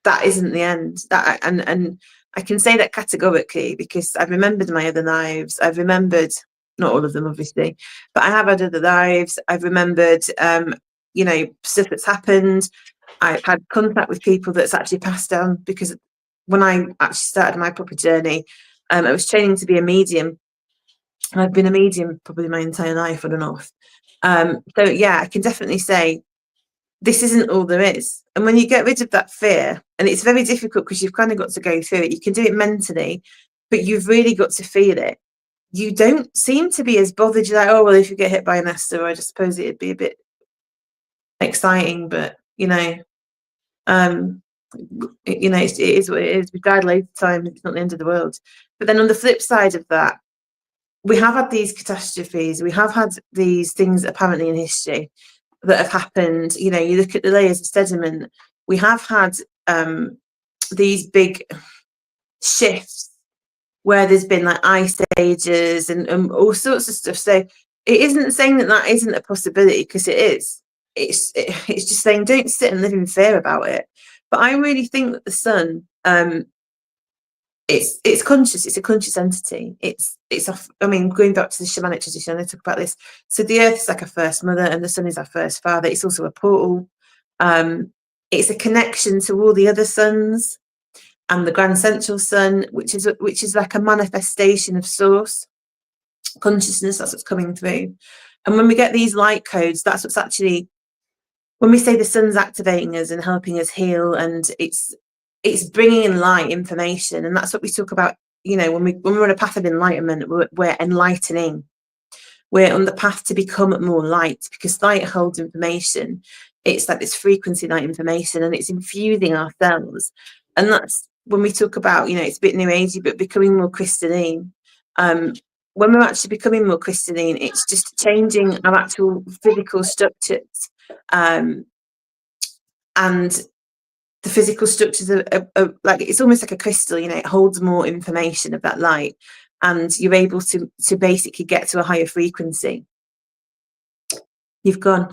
that isn't the end. And I can say that categorically because I've remembered my other lives. I've remembered, not all of them obviously, but I have had other lives. I've remembered you know, stuff that's happened. I've had contact with people that's actually passed down, because when I actually started my proper journey, I was training to be a medium. And I've been a medium probably my entire life on and off. So yeah, I can definitely say this isn't all there is. And when you get rid of that fear, and it's very difficult because you've kind of got to go through it, you can do it mentally, but you've really got to feel it. You don't seem to be as bothered. You're like, oh, well, if you get hit by an asteroid, I suppose it'd be a bit exciting, but you know, it is what it is. We died loads of times, it's not the end of the world. But then on the flip side of that, we have had these catastrophes, we have had these things apparently in history that have happened. You know, you look at the layers of sediment, we have had these big shifts where there's been like ice ages and all sorts of stuff. So it isn't saying that isn't a possibility, because it is. It's just saying don't sit and live in fear about it. But I really think that the sun, it's conscious. It's a conscious entity. It's I mean, going back to the shamanic tradition, I talk about this. So the earth is like our first mother, and the sun is our first father. It's also a portal. It's a connection to all the other suns and the grand central sun, which is like a manifestation of source consciousness. That's what's coming through. And when we get these light codes, that's what's actually, when we say the sun's activating us and helping us heal, and it's bringing in light information. And that's what we talk about, you know, when we're on a path of enlightenment, we're enlightening. We're on the path to become more light, because light holds information. It's like this frequency light information, and it's infusing our cells. And that's when we talk about, you know, it's a bit new agey, but becoming more crystalline. When we're actually becoming more crystalline, it's just changing our actual physical structures. And the physical structures are like, it's almost like a crystal, you know, it holds more information of that light, and you're able to basically get to a higher frequency. You've gone.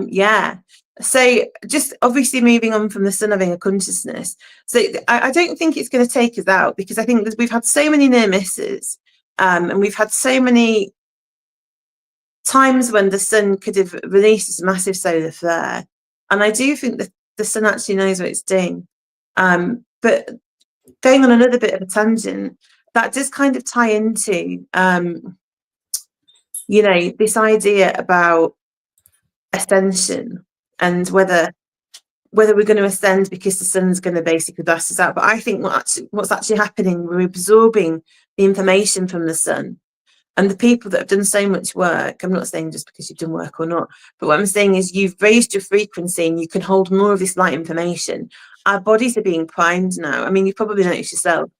Yeah. So just obviously moving on from the sun having a consciousness. So I don't think it's going to take us out, because I think that we've had so many near misses, and we've had so many times when the sun could have released this massive solar flare. And I do think that the sun actually knows what it's doing. But going on another bit of a tangent, that does kind of tie into you know, this idea about ascension and whether we're going to ascend because the sun's going to basically blast us out. But I think what's actually happening, we're absorbing the information from the sun. And the people that have done so much work, I'm not saying just because you've done work or not, but what I'm saying is you've raised your frequency and you can hold more of this light information. Our bodies are being primed now. I mean, you've probably noticed yourself.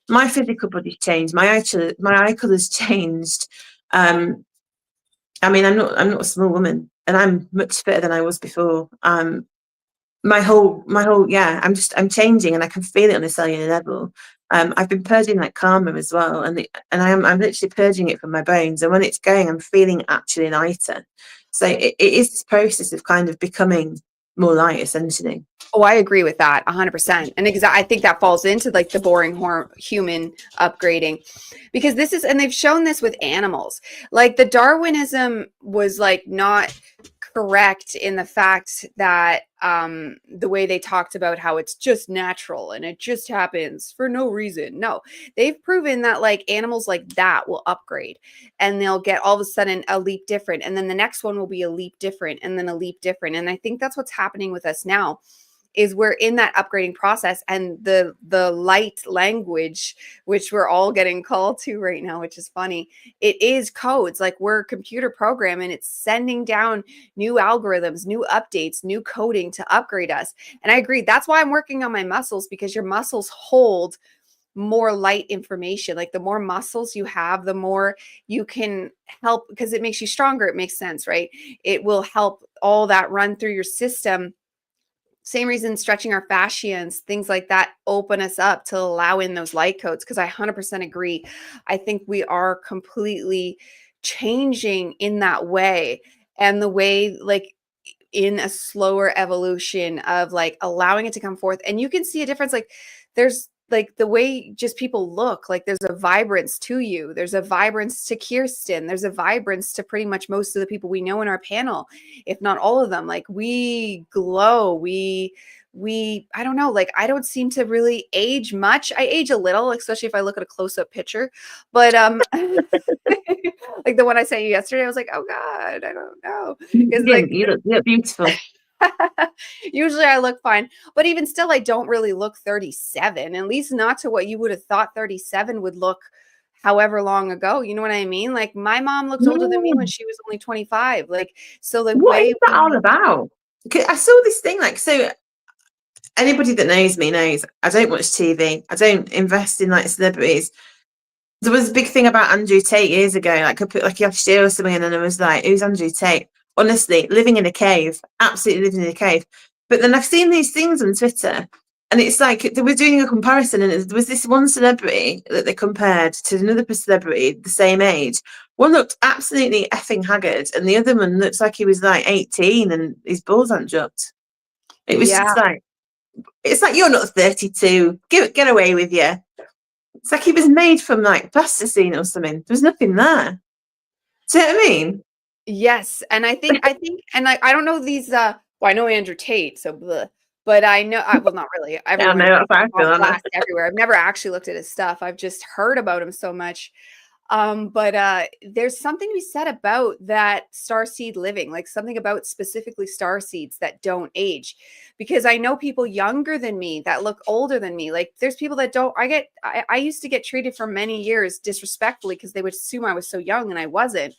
My physical body's changed. My eye colour's changed. I mean, I'm not a small woman, and I'm much fitter than I was before. My whole yeah, I'm changing, and I can feel it on a cellular level. I've been purging that karma as well, and I'm literally purging it from my bones, and when it's going, I'm feeling actually lighter. So it is this process of kind of becoming more light, essentially. Oh, I agree with that 100%. And I think that falls into like the boring human upgrading, because this is, and they've shown this with animals. Like the Darwinism was like not correct in the fact that the way they talked about how it's just natural and it just happens for no reason. No, they've proven that like animals like that will upgrade and they'll get all of a sudden a leap different. And then the next one will be a leap different and then a leap different. And I think that's what's happening with us now. Is we're in that upgrading process, and the light language, which we're all getting called to right now, which is funny. It is codes, like we're computer program, and it's sending down new algorithms, new updates, new coding to upgrade us. And I agree. That's why I'm working on my muscles, because your muscles hold more light information. Like the more muscles you have, the more you can help, because it makes you stronger. It makes sense, right? It will help all that run through your system. Same reason stretching our fascia and things like that open us up to allow in those light codes. Because I 100% agree. I think we are completely changing in that way. And the way, like, in a slower evolution of like allowing it to come forth. And you can see a difference. Like there's like the way just people look, like there's a vibrance to you. There's a vibrance to Kirsten. There's a vibrance to pretty much most of the people we know in our panel, if not all of them. Like we glow. We I don't know, like I don't seem to really age much. I age a little, especially if I look at a close-up picture. But like the one I sent you yesterday, I was like, oh God, I don't know. Because Yeah, like you look beautiful. usually I look fine, but even still, I don't really look 37, at least not to what you would have thought 37 would look however long ago. You know what I mean? Like my mom looked older than me when she was only 25. Like, so the What way is that all about? I saw this thing, like, so anybody that knows me knows I don't watch TV. I don't invest in like celebrities. There was a big thing about Andrew Tate years ago. Like I put like Yoshida or something in, and I was like, who's Andrew Tate? Honestly, living in a cave, absolutely living in a cave. But then I've seen these things on Twitter, and it's like they were doing a comparison, and there was this one celebrity that they compared to another celebrity the same age. One looked absolutely effing haggard, and the other one looks like he was like 18 and his balls hadn't dropped. It was Yeah. just like, it's like, you're not 32. Get away with you. It's like he was made from like plasticine or something. There was nothing there. Do you know what I mean? Yes, and I think, and I don't know these. Well, I know Andrew Tate, so bleh, but I know. Well, not really. I Everyone know that's how I feel, blast everywhere. I've never actually looked at his stuff. I've just heard about him so much. But there's something to be said about that starseed living, like something about specifically star seeds that don't age, because I know people younger than me that look older than me. Like there's people that don't. I used to get treated for many years disrespectfully because they would assume I was so young and I wasn't.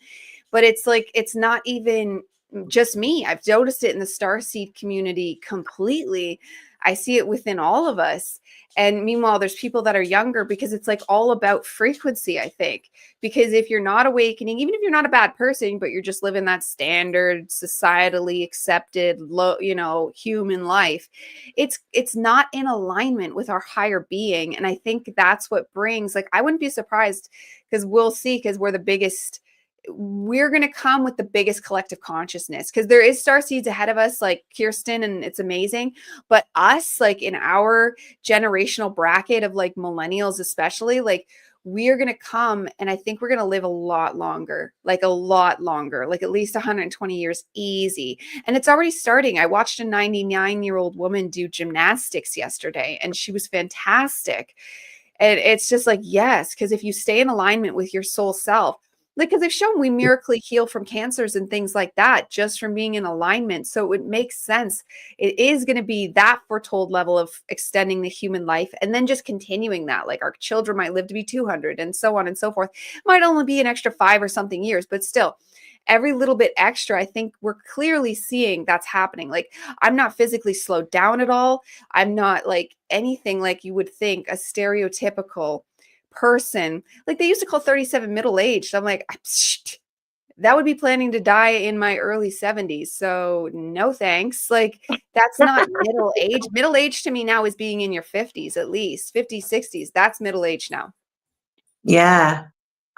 But it's like, it's not even just me. I've noticed it in the starseed community completely. I see it within all of us. And meanwhile, there's people that are younger, because it's like all about frequency, I think. Because if you're not awakening, even if you're not a bad person, but you're just living that standard, societally accepted, low, human life, it's not in alignment with our higher being. And I think that's what brings, like, I wouldn't be surprised, because we'll see, because we're going to come with the biggest collective consciousness, because there is star seeds ahead of us, like Kirsten, and it's amazing. But us, like in our generational bracket of like millennials, especially, like we are going to come, and I think we're going to live a lot longer, like at least 120 years easy. And it's already starting. I watched a 99-year-old woman do gymnastics yesterday, and she was fantastic. And it's just like, yes, because if you stay in alignment with your soul self, because they've shown we miraculously heal from cancers and things like that just from being in alignment. So it makes sense. It is going to be that foretold level of extending the human life and then just continuing that. Like our children might live to be 200 and so on and so forth. Might only be an extra 5 or something years, but still every little bit extra, I think we're clearly seeing that's happening. Like I'm not physically slowed down at all. I'm not like anything like you would think a stereotypical person, like they used to call 37 middle-aged. I'm like, that would be planning to die in my early 70s. So no thanks. Like that's not middle age. Middle age to me now is being in your 50s, at least 50s, 60s. That's middle age now. Yeah.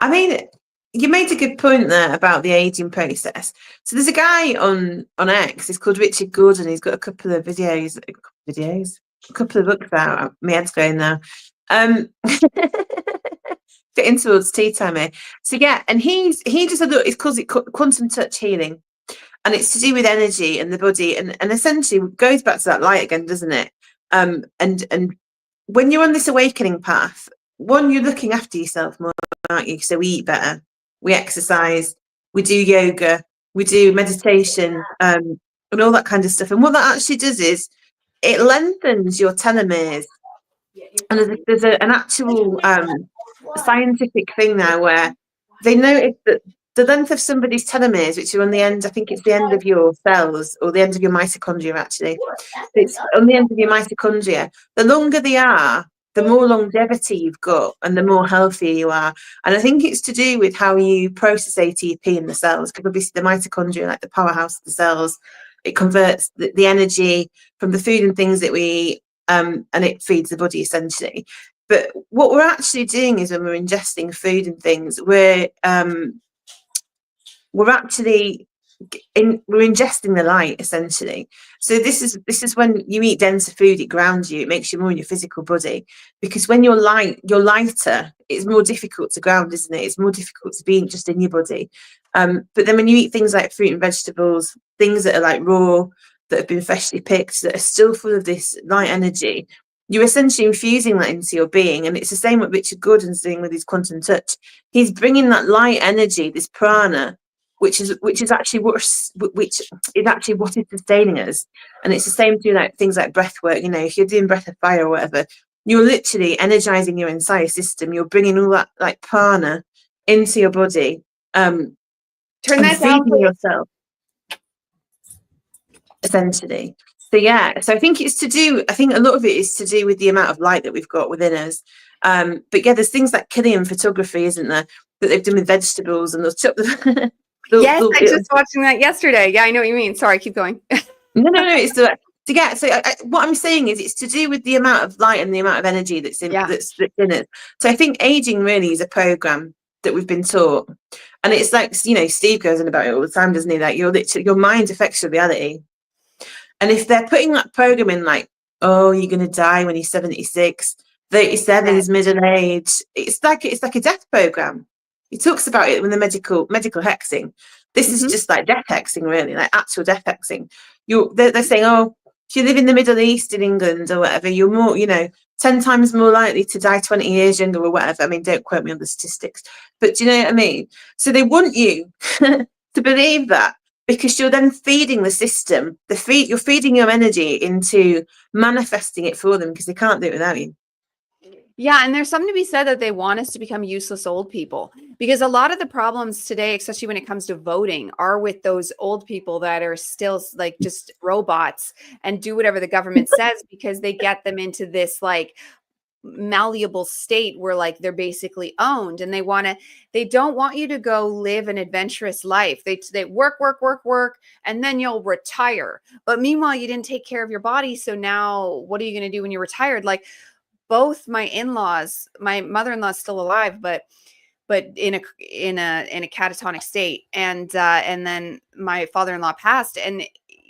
I mean, you made a good point there about the aging process. So there's a guy on X, he's called Richard Gordon. He's got a couple of a couple of books out. My head's going now. Getting towards tea time here. So yeah, and he just said, look, it's called quantum touch healing, and it's to do with energy and the body, and essentially goes back to that light again, doesn't it? And when you're on this awakening path, one, you're looking after yourself more, aren't you? So we eat better, we exercise, we do yoga, we do meditation, and all that kind of stuff. And what that actually does is it lengthens your telomeres. And there's an actual scientific thing now where they noticed that the length of somebody's telomeres, which are on the end, I think it's the end of your cells or the end of your mitochondria, actually. It's on the end of your mitochondria. The longer they are, the more longevity you've got and the more healthier you are. And I think it's to do with how you process ATP in the cells, because obviously the mitochondria, like the powerhouse of the cells, it converts the energy from the food and things that we eat, and it feeds the body essentially. But what we're actually doing is when we're ingesting food and things, we're actually we're ingesting the light essentially. So this is when you eat denser food, it grounds you, it makes you more in your physical body, because when you're lighter, it's more difficult to ground, isn't it? It's more difficult to be just in your body. But then when you eat things like fruit and vegetables, things that are like raw, that have been freshly picked, that are still full of this light energy, you're essentially infusing that into your being. And it's the same what Richard Gordon's doing with his quantum touch. He's bringing that light energy, this prana, which is actually what is sustaining us. And it's the same through like things like breath work. You know, if you're doing breath of fire or whatever, you're literally energizing your entire system. You're bringing all that like prana into your body. Turn that down, feeding yourself essentially. So yeah, so I think a lot of it is to do with the amount of light that we've got within us. But yeah, there's things like Killian photography, isn't there, that they've done with vegetables, and they'll chop them. Yes, I just watching that yesterday. Yeah, I know what you mean. Sorry, keep going. No, it's to get. So what I'm saying is, it's to do with the amount of light and the amount of energy that's in it. So I think aging really is a program that we've been taught, and it's like, you know, Steve goes on about it all the time, doesn't he? Like your mind affects your reality, and if they're putting that program in, like, oh, you're going to die when you're 76, 37 is middle age. It's like a death program. He talks about it when the medical hexing. This is just like death hexing, really, like actual death hexing. They're saying, oh, if you live in the Middle East in England or whatever, you're more, 10 times more likely to die 20 years younger or whatever. I mean, don't quote me on the statistics, but do you know what I mean? So they want you to believe that, because you're then feeding the system. You're feeding your energy into manifesting it for them, because they can't do it without you. Yeah, and there's something to be said that they want us to become useless old people, because a lot of the problems today, especially when it comes to voting, are with those old people that are still like just robots and do whatever the government says, because they get them into this like malleable state where like they're basically owned, and they don't want you to go live an adventurous life. They work, and then you'll retire. But meanwhile, you didn't take care of your body. So now what are you going to do when you're retired? Like, both my in-laws, my mother-in-law is still alive, but in a catatonic state, and then my father-in-law passed, and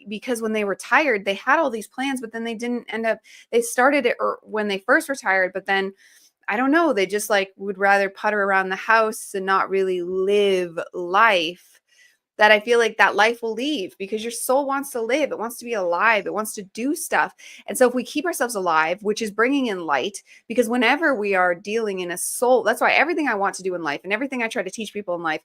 because when they retired, they had all these plans, but then they didn't end up. They started it when they first retired, but then I don't know, they just like would rather putter around the house and not really live life. that I feel like that life will leave, because your soul wants to live. It wants to be alive. It wants to do stuff. And so if we keep ourselves alive, which is bringing in light, because whenever we are dealing in a soul, that's why everything I want to do in life and everything I try to teach people in life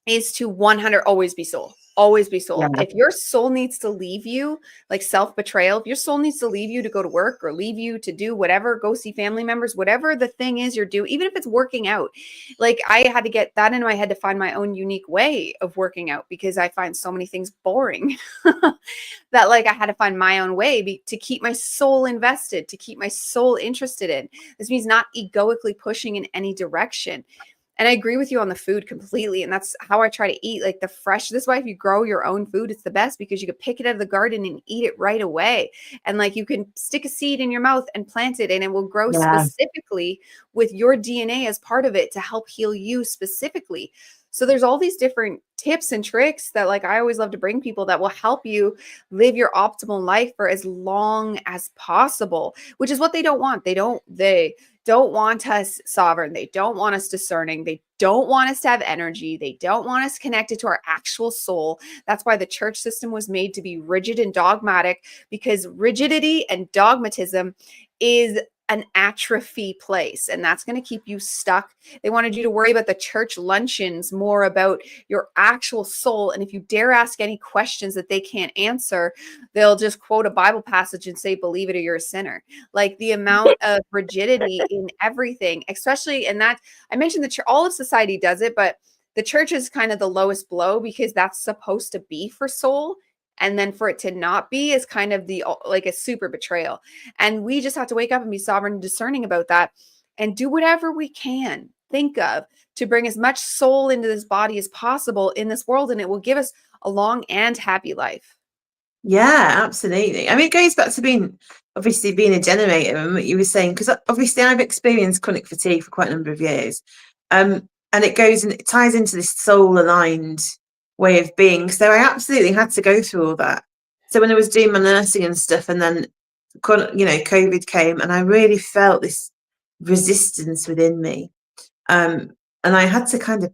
is to 100 always be soul. Always be soul. Yeah. If your soul needs to leave you, like self-betrayal, if your soul needs to leave you to go to work or leave you to do whatever, go see family members, whatever the thing is you're doing, even if it's working out, like I had to get that in my head to find my own unique way of working out, because I find so many things boring that like I had to find my own way to keep my soul invested, to keep my soul interested in. This means not egoically pushing in any direction. And I agree with you on the food completely. And that's how I try to eat, like the fresh. This is why if you grow your own food, it's the best, because you can pick it out of the garden and eat it right away. And like you can stick a seed in your mouth and plant it, and it will grow specifically with your DNA as part of it to help heal you specifically. So there's all these different tips and tricks that like I always love to bring people that will help you live your optimal life for as long as possible, which is what they don't want. They don't want us sovereign. They don't want us discerning. They don't want us to have energy. They don't want us connected to our actual soul. That's why the church system was made to be rigid and dogmatic, because rigidity and dogmatism is an atrophy place, and that's going to keep you stuck. They wanted you to worry about the church luncheons, more about your actual soul. And if you dare ask any questions that they can't answer, they'll just quote a Bible passage and say, believe it or you're a sinner. Like the amount of rigidity in everything, especially, and that I mentioned the church, all of society does it, but the church is kind of the lowest blow, because that's supposed to be for soul. And then for it to not be is kind of the like a super betrayal. And we just have to wake up and be sovereign and discerning about that, and do whatever we can think of to bring as much soul into this body as possible in this world. And it will give us a long and happy life. Yeah, absolutely. I mean, it goes back to being a generator, and what you were saying, because obviously I've experienced chronic fatigue for quite a number of years. And it ties into this soul aligned way of being. So I absolutely had to go through all that. So when I was doing my nursing and stuff, and then COVID came, and I really felt this resistance within me. And I had to kind of,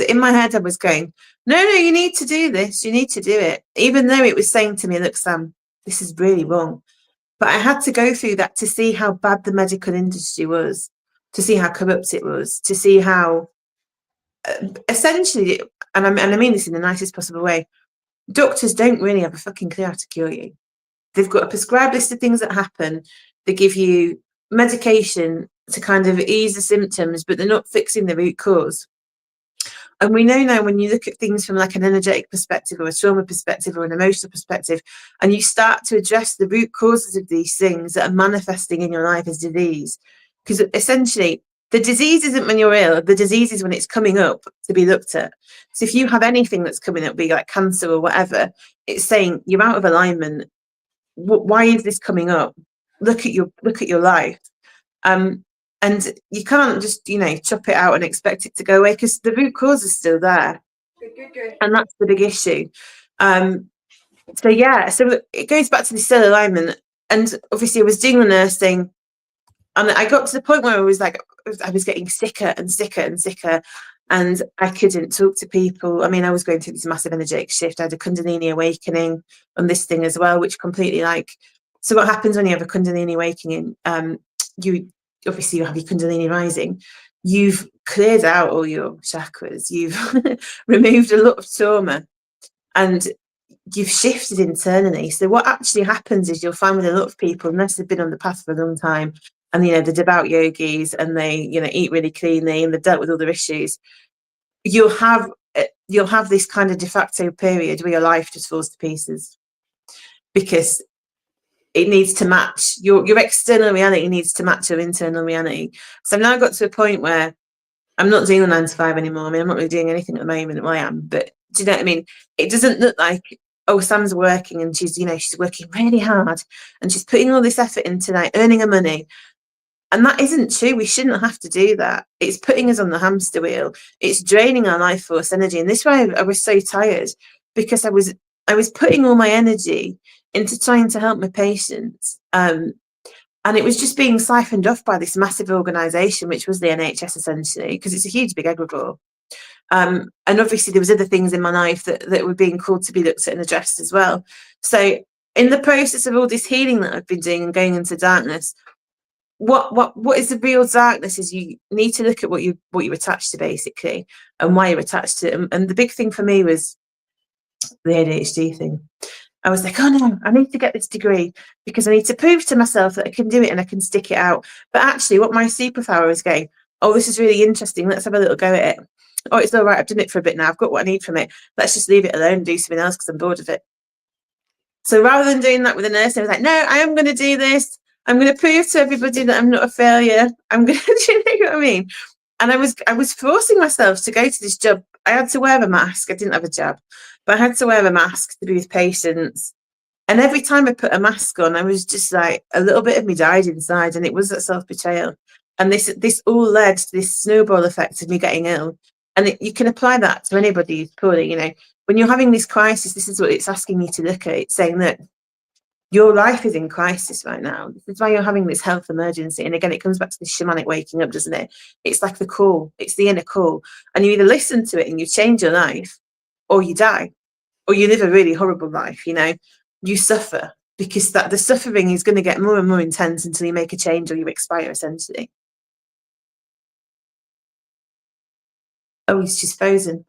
in my head, I was going, no, you need to do this. You need to do it. Even though it was saying to me, look, Sam, this is really wrong. But I had to go through that to see how bad the medical industry was, to see how corrupt it was, to see how essentially, and I mean this in the nicest possible way, doctors don't really have a fucking clue how to cure you. They've got a prescribed list of things that happen. They give you medication to kind of ease the symptoms, but they're not fixing the root cause. And we know now, when you look at things from like an energetic perspective or a trauma perspective or an emotional perspective, and you start to address the root causes of these things that are manifesting in your life as disease, because essentially the disease isn't when you're ill, the disease is when it's coming up to be looked at. So if you have anything that's coming up, be like cancer or whatever, it's saying you're out of alignment. Why is this coming up? Look at your life. And you can't just, chop it out and expect it to go away, because the root cause is still there. Good. And that's the big issue. So it goes back to the soul alignment. And obviously I was doing the nursing, and I got to the point where I was getting sicker and sicker and sicker, and I couldn't talk to people. I mean, I was going through this massive energetic shift. I had a Kundalini awakening on this thing as well, which completely so what happens when you have a Kundalini awakening? You have your Kundalini rising. You've cleared out all your chakras. You've removed a lot of trauma, and you've shifted internally. So what actually happens is you'll find with a lot of people, unless they've been on the path for a long time, and they're devout yogis, and they eat really cleanly, and they've dealt with all their issues, you'll have this kind of de facto period where your life just falls to pieces, because it needs to match your external reality needs to match your internal reality. So I've now got to a point where I'm not doing the 9 to 5 anymore. I mean, I'm not really doing anything at the moment. Well, I am, but do you know what I mean? It doesn't look like, oh, Sam's working and she's working really hard and she's putting all this effort into earning her money. And that isn't true. We shouldn't have to do that. It's putting us on the hamster wheel. It's draining our life force energy. And this way I was so tired, because I was putting all my energy into trying to help my patients. And it was just being siphoned off by this massive organisation, which was the NHS essentially, because it's a huge big egregore. And obviously there was other things in my life that were being called to be looked at and addressed as well. So in the process of all this healing that I've been doing and going into darkness, what is the real darkness is you need to look at what you're attached to, basically, and why you're attached to it. And the big thing for me was the ADHD thing. I was like, oh no, I need to get this degree because I need to prove to myself that I can do it and I can stick it out. But actually what my superpower is going, oh, this is really interesting, let's have a little go at it. Oh, it's all right, I've done it for a bit now, I've got what I need from it, let's just leave it alone and do something else because I'm bored of it. So rather than doing that with a nurse, I was like, no, I am going to do this. I'm going to prove to everybody that I'm not a failure. I'm going to do, you know what I mean? And I was forcing myself to go to this job. I had to wear a mask. I didn't have a jab, but I had to wear a mask to be with patients. And every time I put a mask on, I was just like, a little bit of me died inside, and it was that self-betrayal. And this all led to this snowball effect of me getting ill. And you can apply that to anybody who's poorly, you know. When you're having this crisis, this is what it's asking you to look at. It's saying that your life is in crisis right now. This is why you're having this health emergency. And again, it comes back to this shamanic waking up, doesn't it? It's like the call. It's the inner call. And you either listen to it and you change your life, or you die, or you live a really horrible life, you know. You suffer because the suffering is going to get more and more intense until you make a change or you expire, essentially. Oh, he's just frozen.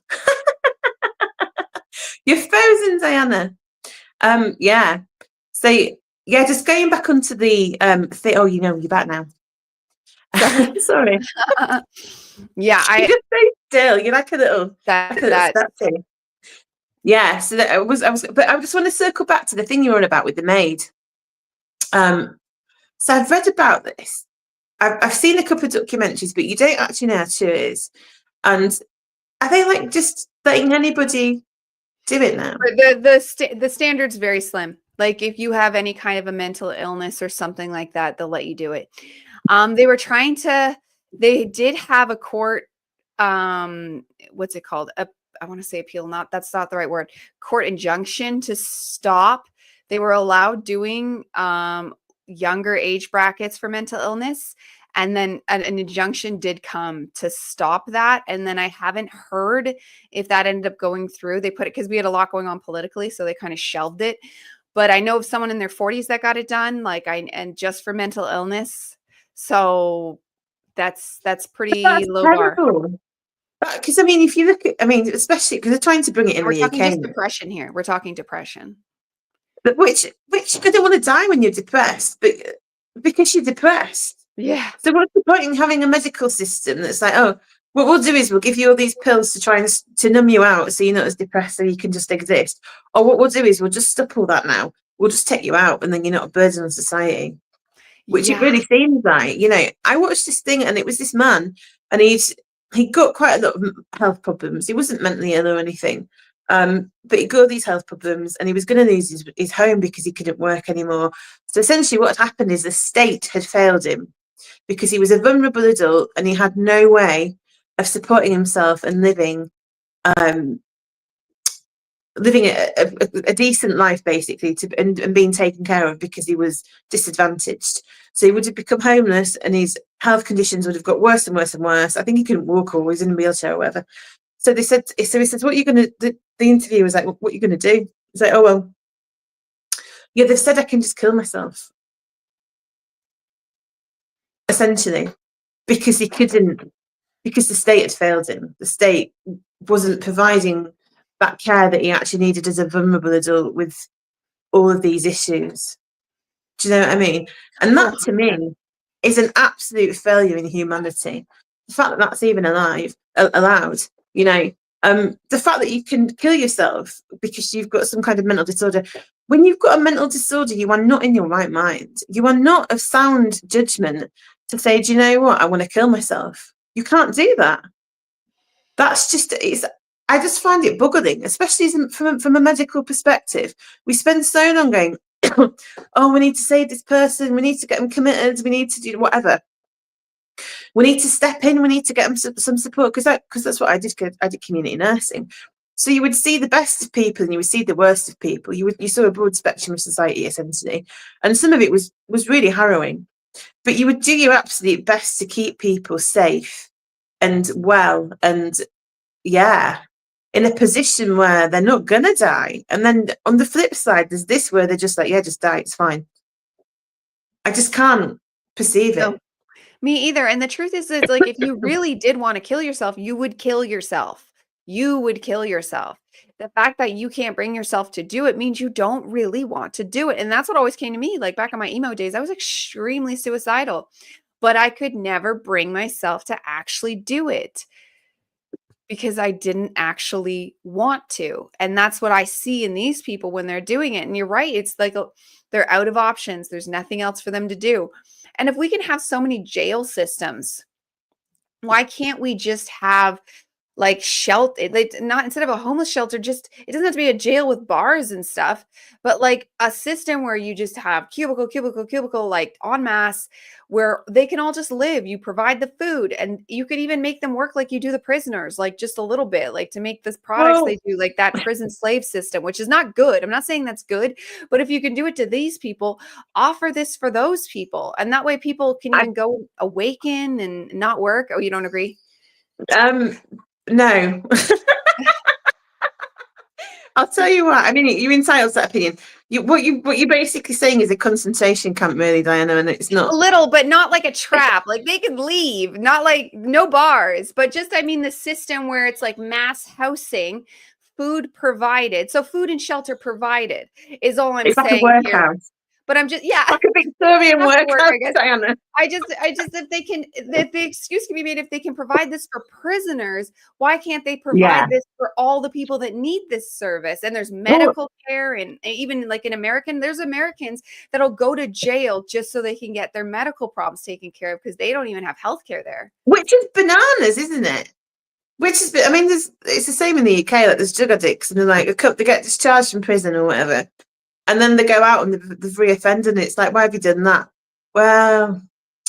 You're frozen, Diana. Yeah. So yeah, just going back onto the thing. Oh, you know, you're back now. Sorry. Yeah, you just stay still. You're like a little statue. Yeah. So that but I just want to circle back to the thing you were on about with the maid. So I've read about this. I've seen a couple of documentaries, but you don't actually know how true it is. And are they like just letting anybody do it now? The standard's very slim. Like if you have any kind of a mental illness or something like that, they'll let you do it. They did have a court, what's it called? I want to say appeal, that's not the right word. Court injunction to stop. They were allowed doing younger age brackets for mental illness. And then an injunction did come to stop that. And then I haven't heard if that ended up going through. They put it, because we had a lot going on politically, so they kind of shelved it. But I know of someone in their 40s that got it done, and just for mental illness. So that's pretty low bar. Because I mean, if you look at, especially because they're trying to bring it in We're the talking UK. just depression here. We're talking depression. But which you don't want to die when you're depressed, but because you're depressed. Yeah. So what's the point in having a medical system that's like, oh, what we'll do is we'll give you all these pills to try and to numb you out so you're not as depressed so you can just exist. Or what we'll do is we'll just stop all that now. We'll just take you out and then you're not a burden on society. Which it really seems like, you know. I watched this thing and it was this man and he got quite a lot of health problems. He wasn't mentally ill or anything. But he got all these health problems and he was going to lose his home because he couldn't work anymore. So essentially what had happened is the state had failed him, because he was a vulnerable adult and he had no way of supporting himself and living a decent life, basically, and being taken care of, because he was disadvantaged. So he would have become homeless and his health conditions would have got worse and worse and worse. I think he couldn't walk or was in a wheelchair or whatever. So he said, what are you going to, the interviewer was like, well, what are you going to do? He's like, oh, well, yeah, they've said I can just kill myself. Essentially, because he couldn't, because the state had failed him. The state wasn't providing that care that he actually needed as a vulnerable adult with all of these issues. Do you know what I mean? And that, to me, is an absolute failure in humanity. The fact that that's even allowed, you know, the fact that you can kill yourself because you've got some kind of mental disorder. When you've got a mental disorder, you are not in your right mind. You are not of sound judgment to say, do you know what, I want to kill myself. You can't do that. That's just, I just find it boggling, especially from a medical perspective. We spend so long going, oh, we need to save this person, we need to get them committed, we need to do whatever. We need to step in, we need to get them some support, because that's what I did. I did community nursing. So you would see the best of people and you would see the worst of people. You saw a broad spectrum of society, essentially. And some of it was really harrowing. But you would do your absolute best to keep people safe and well and yeah, in a position where they're not gonna die. And then on the flip side, there's this where they're just like, yeah, just die, it's fine. I just can't perceive No, it. me either. And the truth is, it's like if you really did want to kill yourself, you would kill yourself. You would kill yourself. The fact that you can't bring yourself to do it means you don't really want to do it. And that's what always came to me. Like back in my emo days, I was extremely suicidal, but I could never bring myself to actually do it because I didn't actually want to. And that's what I see in these people when they're doing it. And you're right. It's like they're out of options. There's nothing else for them to do. And if we can have so many jail systems, why can't we just have like shelter, like not instead of a homeless shelter, just it doesn't have to be a jail with bars and stuff, but like a system where you just have cubicle, like en masse, where they can all just live. You provide the food, and you could even make them work like you do the prisoners, like just a little bit, like to make the products Well, they do, like that prison slave system, which is not good. I'm not saying that's good, but if you can do it to these people, offer this for those people, and that way people can I, even go awaken and not work. Oh, you don't agree? no. I'll tell you what. I mean, you're entitled to that opinion. What you're basically saying is a concentration camp, really, Diana, and it's A not. little, but not like a trap. Like they could leave, not like no bars, but just, I mean, the system where it's like mass housing, food provided. So food and shelter provided is all I'm It's like a saying here. workhouse, But I'm just, yeah, like a Victorian that's the word, workhouse, I guess. Diana. I just, if they can, if the excuse can be made, if they can provide this for prisoners, why can't they Yeah. provide this for all the people that need this service? And there's Well, medical care, and even like in American, there's Americans that'll go to jail just so they can get their medical problems taken care of because they don't even have health care there. which is bananas, isn't it? Which is, I mean, it's the same in the UK. Like there's drug addicts, and they're like, they get discharged from prison or whatever, and then they go out and the reoffend, and it's like, why have you done that? Well,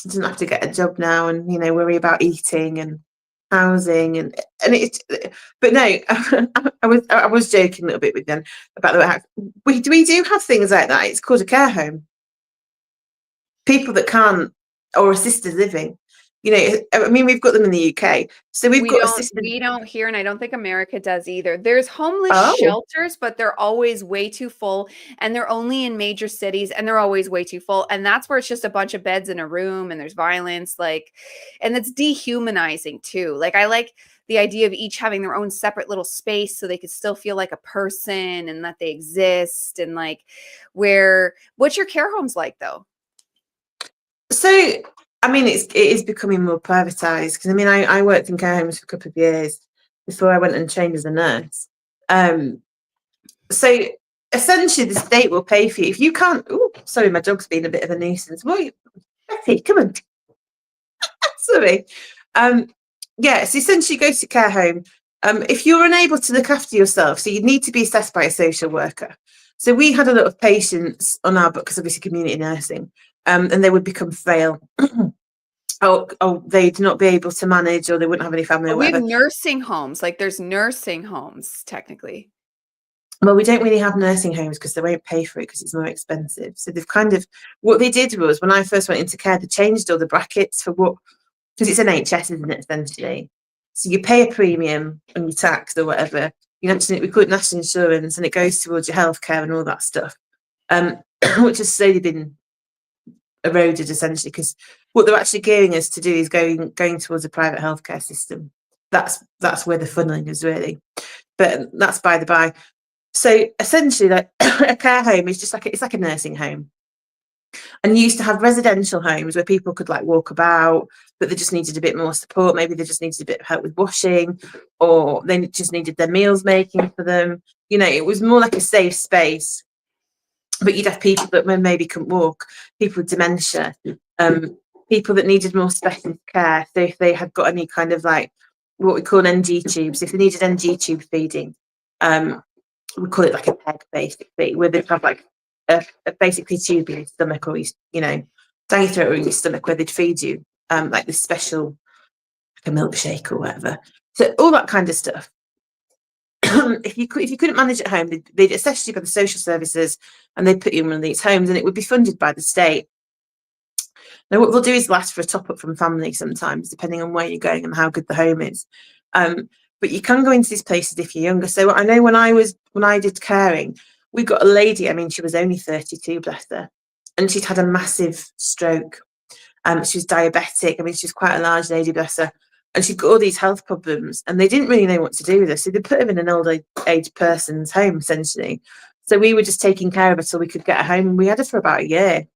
I didn't have to get a job now, and worry about eating and housing, and it's. But no, I was joking a little bit with them about the fact we do have things like that. It's called a care home. People that can't, or assisted living. I mean, we've got them in the UK, so we've got assisted. We don't here, and I don't think America does either. There's homeless Oh, shelters, but they're always way too full, and they're only in major cities, and they're always way too full. And that's where it's just a bunch of beds in a room, and there's violence, and it's dehumanizing too. Like I like the idea of each having their own separate little space so they could still feel like a person and that they exist. And like, what's your care homes like though? so I mean, it is becoming more privatized because I mean, I worked in care homes for a couple of years before I went and trained as a nurse. So essentially, the state will pay for you if you can't. Oh, sorry, my dog's been a bit of a nuisance. Well, Betty, come on. Sorry. Yeah, so essentially, you go to care home. If you're unable to look after yourself, so you need to be assessed by a social worker. So we had a lot of patients on our book because obviously community nursing. And they would become frail. They'd not be able to manage, or they wouldn't have any family or We have whatever. nursing homes. Like there's nursing homes technically. Well, we don't really have nursing homes because they won't pay for it because it's more expensive. So they've what they did was when I first went into care, they changed all the brackets for because it's NHS, isn't it, essentially? So you pay a premium on your tax or whatever. We call it national insurance, and it goes towards your healthcare and all that stuff, which has slowly been eroded essentially because what they're actually gearing us to do is going towards a private healthcare system. That's where the funneling is really, but that's by the by. So essentially, like a care home is just it's like a nursing home, and you used to have residential homes where people could like walk about, but they just needed a bit more support. Maybe they just needed a bit of help with washing, or they just needed their meals making for them. It was more like a safe space. But you'd have people that maybe couldn't walk, people with dementia, people that needed more specialist care. So if they had got any kind of like what we call NG tubes, if they needed NG tube feeding, we call it like a peg basically, where they'd have like a basically tube in your stomach, or down your throat or in your stomach, where they'd feed you like this special, like a milkshake or whatever. So all that kind of stuff. If you couldn't manage at home, they'd assess you by the social services, and they'd put you in one of these homes, and it would be funded by the state. Now, what they'll do is they'll ask for a top up from family sometimes, depending on where you're going and how good the home is. but you can go into these places if you're younger. So I know when I did caring, we got a lady, I mean, she was only 32, bless her, and she'd had a massive stroke. She was diabetic. I mean, she was quite a large lady, bless her. And she'd got all these health problems, and they didn't really know what to do with her. So they put her in an old age person's home, essentially. So we were just taking care of her till we could get her home. And we had her for about a year.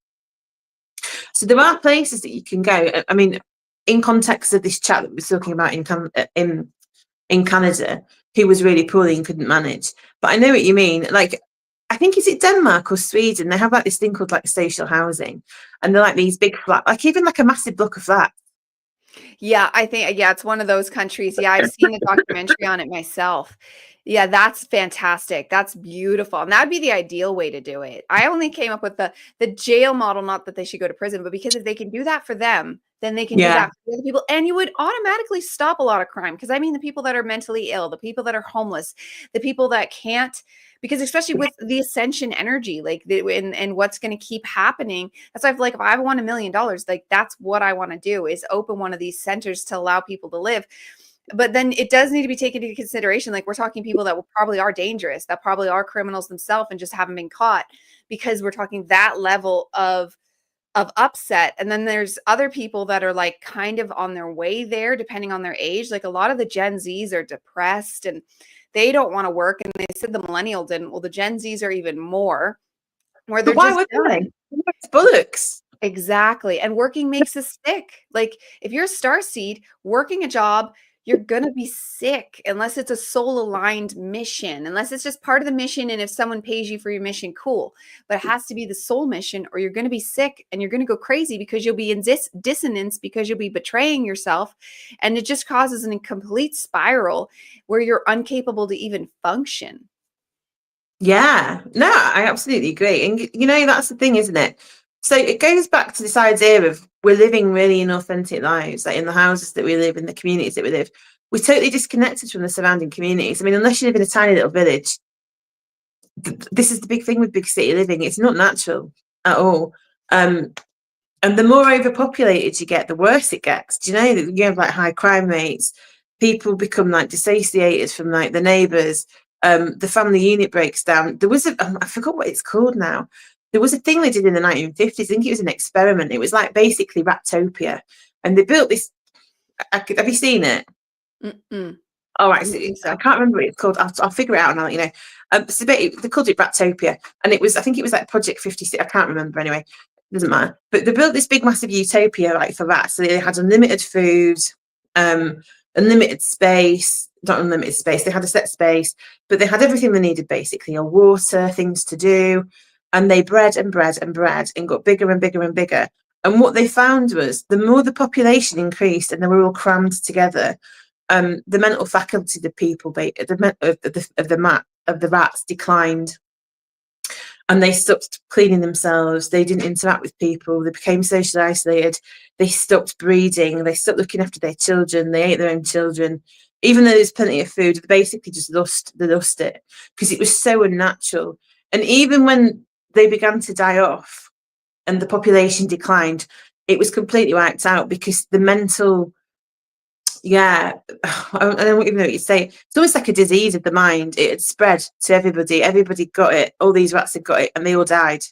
So there are places that you can go. I mean, in context of this chat that we're talking about in Canada, who was really poorly and couldn't manage. But I know what you mean. Like, I think, is it Denmark or Sweden? They have like this thing called like social housing, and they're like these big flats, like even like a massive block of flats. Yeah, I think, yeah, it's one of those countries. Yeah, I've seen a documentary on it myself. Yeah, that's fantastic. That's beautiful. And that'd be the ideal way to do it. I only came up with the jail model, not that they should go to prison, but because if they can do that for them, then they can do Yeah. that for other people. And you would automatically stop a lot of crime. Because I mean, the people that are mentally ill, the people that are homeless, the people that can't, because especially with the ascension energy, like and what's going to keep happening. That's why I feel like if I won $1 million, like that's what I want to do, is open one of these centers to allow people to live. But then it does need to be taken into consideration. Like, we're talking people that probably are dangerous, that probably are criminals themselves and just haven't been caught, because we're talking that level of upset. And then there's other people that are like kind of on their way there, depending on their age. Like a lot of the Gen Zs are depressed and they don't want to work. And they said the millennial didn't. Well, the Gen Zs are even more, where they're But why just would done. they? It's bullocks. Exactly. And working makes us sick. Like if you're a star seed working a job, you're going to be sick unless it's a soul aligned mission, unless it's just part of the mission. And if someone pays you for your mission, cool. But it has to be the soul mission, or you're going to be sick and you're going to go crazy because you'll be in dissonance, because you'll be betraying yourself. And it just causes a complete spiral where you're incapable to even function. Yeah, no, I absolutely agree. And you know, that's the thing, isn't it? So it goes back to this idea of we're living really inauthentic lives, like in the houses that we live, in the communities that we live. We're totally disconnected from the surrounding communities. I mean, unless you live in a tiny little village, this is the big thing with big city living. It's not natural at all. And the more overpopulated you get, the worse it gets. Do you know that you have like high crime rates? People become like dissociated from like the neighbours. The family unit breaks down. There was I forgot what it's called now. There was a thing they did in the 1950s. I think it was an experiment. It was like basically Raptopia, and they built this. Have you seen it? Mm-mm. All right, so I can't remember what it's called. I'll figure it out and I'll let you know. So they called it Raptopia, and I think it was like Project 56. I can't remember anyway. Doesn't matter. But they built this big, massive utopia like for rats. So they had unlimited food, unlimited space. Not unlimited space. They had a set space, but they had everything they needed basically: or water, things to do, and they bred and bred and bred and got bigger and bigger and bigger. And what they found was the more the population increased and they were all crammed together, the mental faculty of the people, of the rats declined, and they stopped cleaning themselves. They didn't interact with people. They became socially isolated. They stopped breeding. They stopped looking after their children. They ate their own children, even though there's plenty of food. They basically just lost it because it was so unnatural. And even when they began to die off and the population declined, it was completely wiped out because the mental, I don't even know what you say. It's almost like a disease of the mind. It had spread to everybody. Everybody got it. All these rats had got it, and they all died.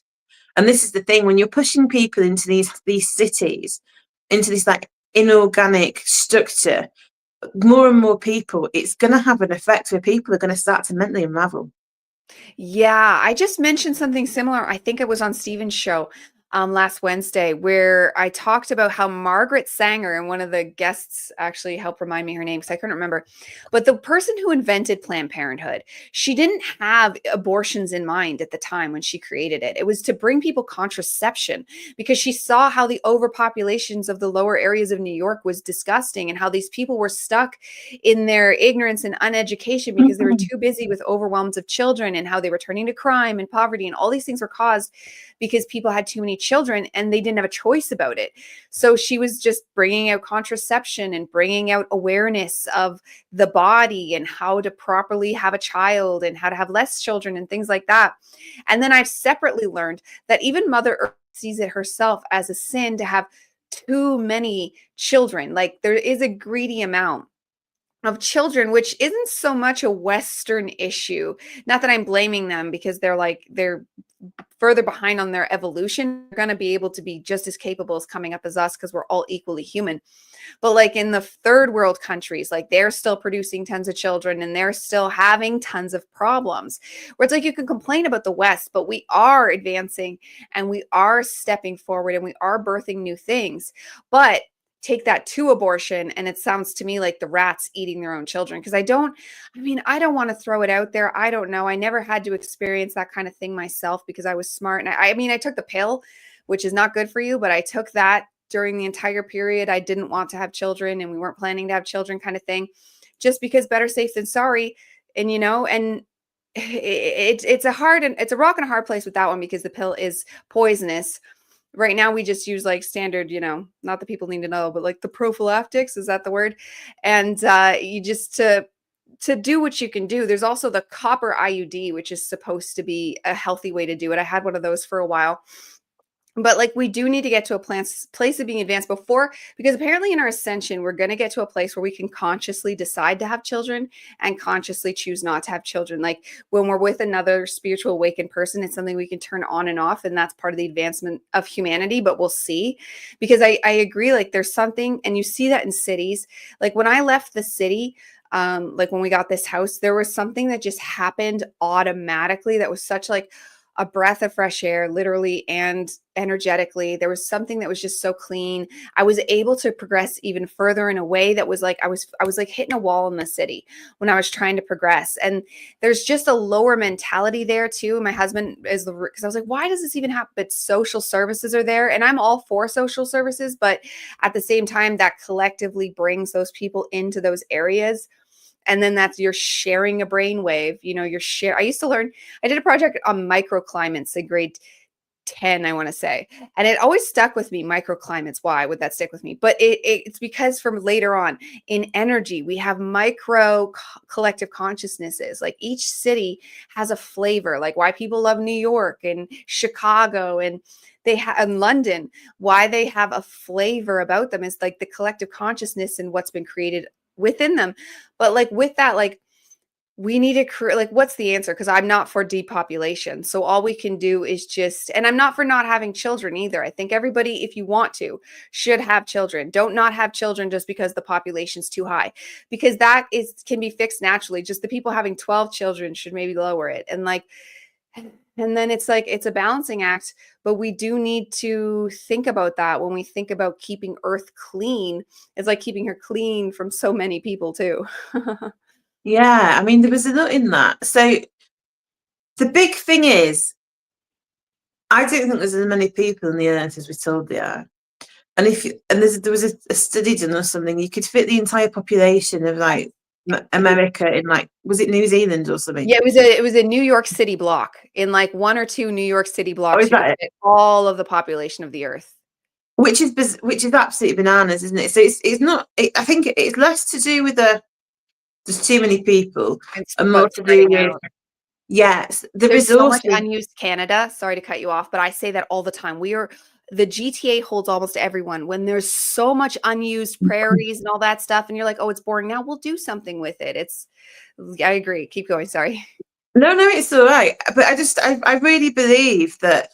And this is the thing: when you're pushing people into these cities, into this like inorganic structure, more and more people, it's going to have an effect where people are going to start to mentally unravel. Yeah, I just mentioned something similar. I think it was on Steven's show last Wednesday, where I talked about how Margaret Sanger, and one of the guests actually helped remind me her name because I couldn't remember. But the person who invented Planned Parenthood, she didn't have abortions in mind at the time when she created it. It was to bring people contraception because she saw how the overpopulations of the lower areas of New York was disgusting, and how these people were stuck in their ignorance and uneducation because they were too busy with overwhelms of children, and how they were turning to crime and poverty, and all these things were caused because people had too many children and they didn't have a choice about it. So she was just bringing out contraception and bringing out awareness of the body and how to properly have a child and how to have less children and things like that. And then I've separately learned that even Mother Earth sees it herself as a sin to have too many children. Like there is a greedy amount. of children, which isn't so much a Western issue. Not that I'm blaming them, because they're further behind on their evolution. They're going to be able to be just as capable as coming up as us, because we're all equally human. But like in the third world countries, like they're still producing tons of children and they're still having tons of problems, where it's like you can complain about the West, but we are advancing and we are stepping forward and we are birthing new things. But take that to abortion and it sounds to me like the rats eating their own children. Because I don't want to throw it out there. I don't know. I never had to experience that kind of thing myself because I was smart. And I took the pill, which is not good for you, but I took that during the entire period. I didn't want to have children and we weren't planning to have children, kind of thing, just because better safe than sorry. And, and it's a rock and a hard place with that one, because the pill is poisonous. Right now, we just use like standard, not that people need to know, but like the prophylactics, is that the word? And you just to do what you can do. There's also the copper IUD, which is supposed to be a healthy way to do it. I had one of those for a while. But like we do need to get to a place of being advanced before, because apparently in our ascension, we're going to get to a place where we can consciously decide to have children and consciously choose not to have children. Like when we're with another spiritual awakened person, it's something we can turn on and off. And that's part of the advancement of humanity, but we'll see. Because I agree, like there's something, and you see that in cities. Like when I left the city, like when we got this house, there was something that just happened automatically that was such like a breath of fresh air, literally and energetically. There was something that was just so clean. I was able to progress even further in a way that was like I was like hitting a wall in the city when I was trying to progress. And there's just a lower mentality there too. My husband is because I was like, why does this even happen? But social services are there, and I'm all for social services, but at the same time, that collectively brings those people into those areas. And then you're sharing a brainwave, I used to learn, I did a project on microclimates in grade 10, I want to say. And it always stuck with me, microclimates. Why would that stick with me? But it's because from later on in energy, we have micro collective consciousnesses. Like each city has a flavor, like why people love New York and Chicago and in London, why they have a flavor about them is like the collective consciousness and what's been created within them. But like with that, like we need to create, like, what's the answer? Because I'm not for depopulation. So all we can do is and I'm not for not having children either. I think everybody, if you want to, should have children. Don't not have children just because the population's too high, because that can be fixed naturally. Just the people having 12 children should maybe lower it. And then it's like, it's a balancing act, but we do need to think about that when we think about keeping Earth clean. It's like keeping her clean from so many people too. Yeah, there was a lot in that. So the big thing is, I don't think there's as many people on the earth as we're told there are. And there was a study done or something, you could fit the entire population of like America in like, was it New Zealand or something? Yeah, it was a New York City block. In like 1 or 2 New York City blocks, is that it? All of the population of the earth. Which is absolutely bananas, isn't it? So it's not. I think it's less to do with there's too many people, and more to do with yes, there's so much unused Canada. Sorry to cut you off, but I say that all the time. The GTA holds almost everyone. When there's so much unused prairies and all that stuff, and you're like, oh, it's boring now, we'll do something with it. I agree. Keep going. Sorry. No, it's all right. But I really believe that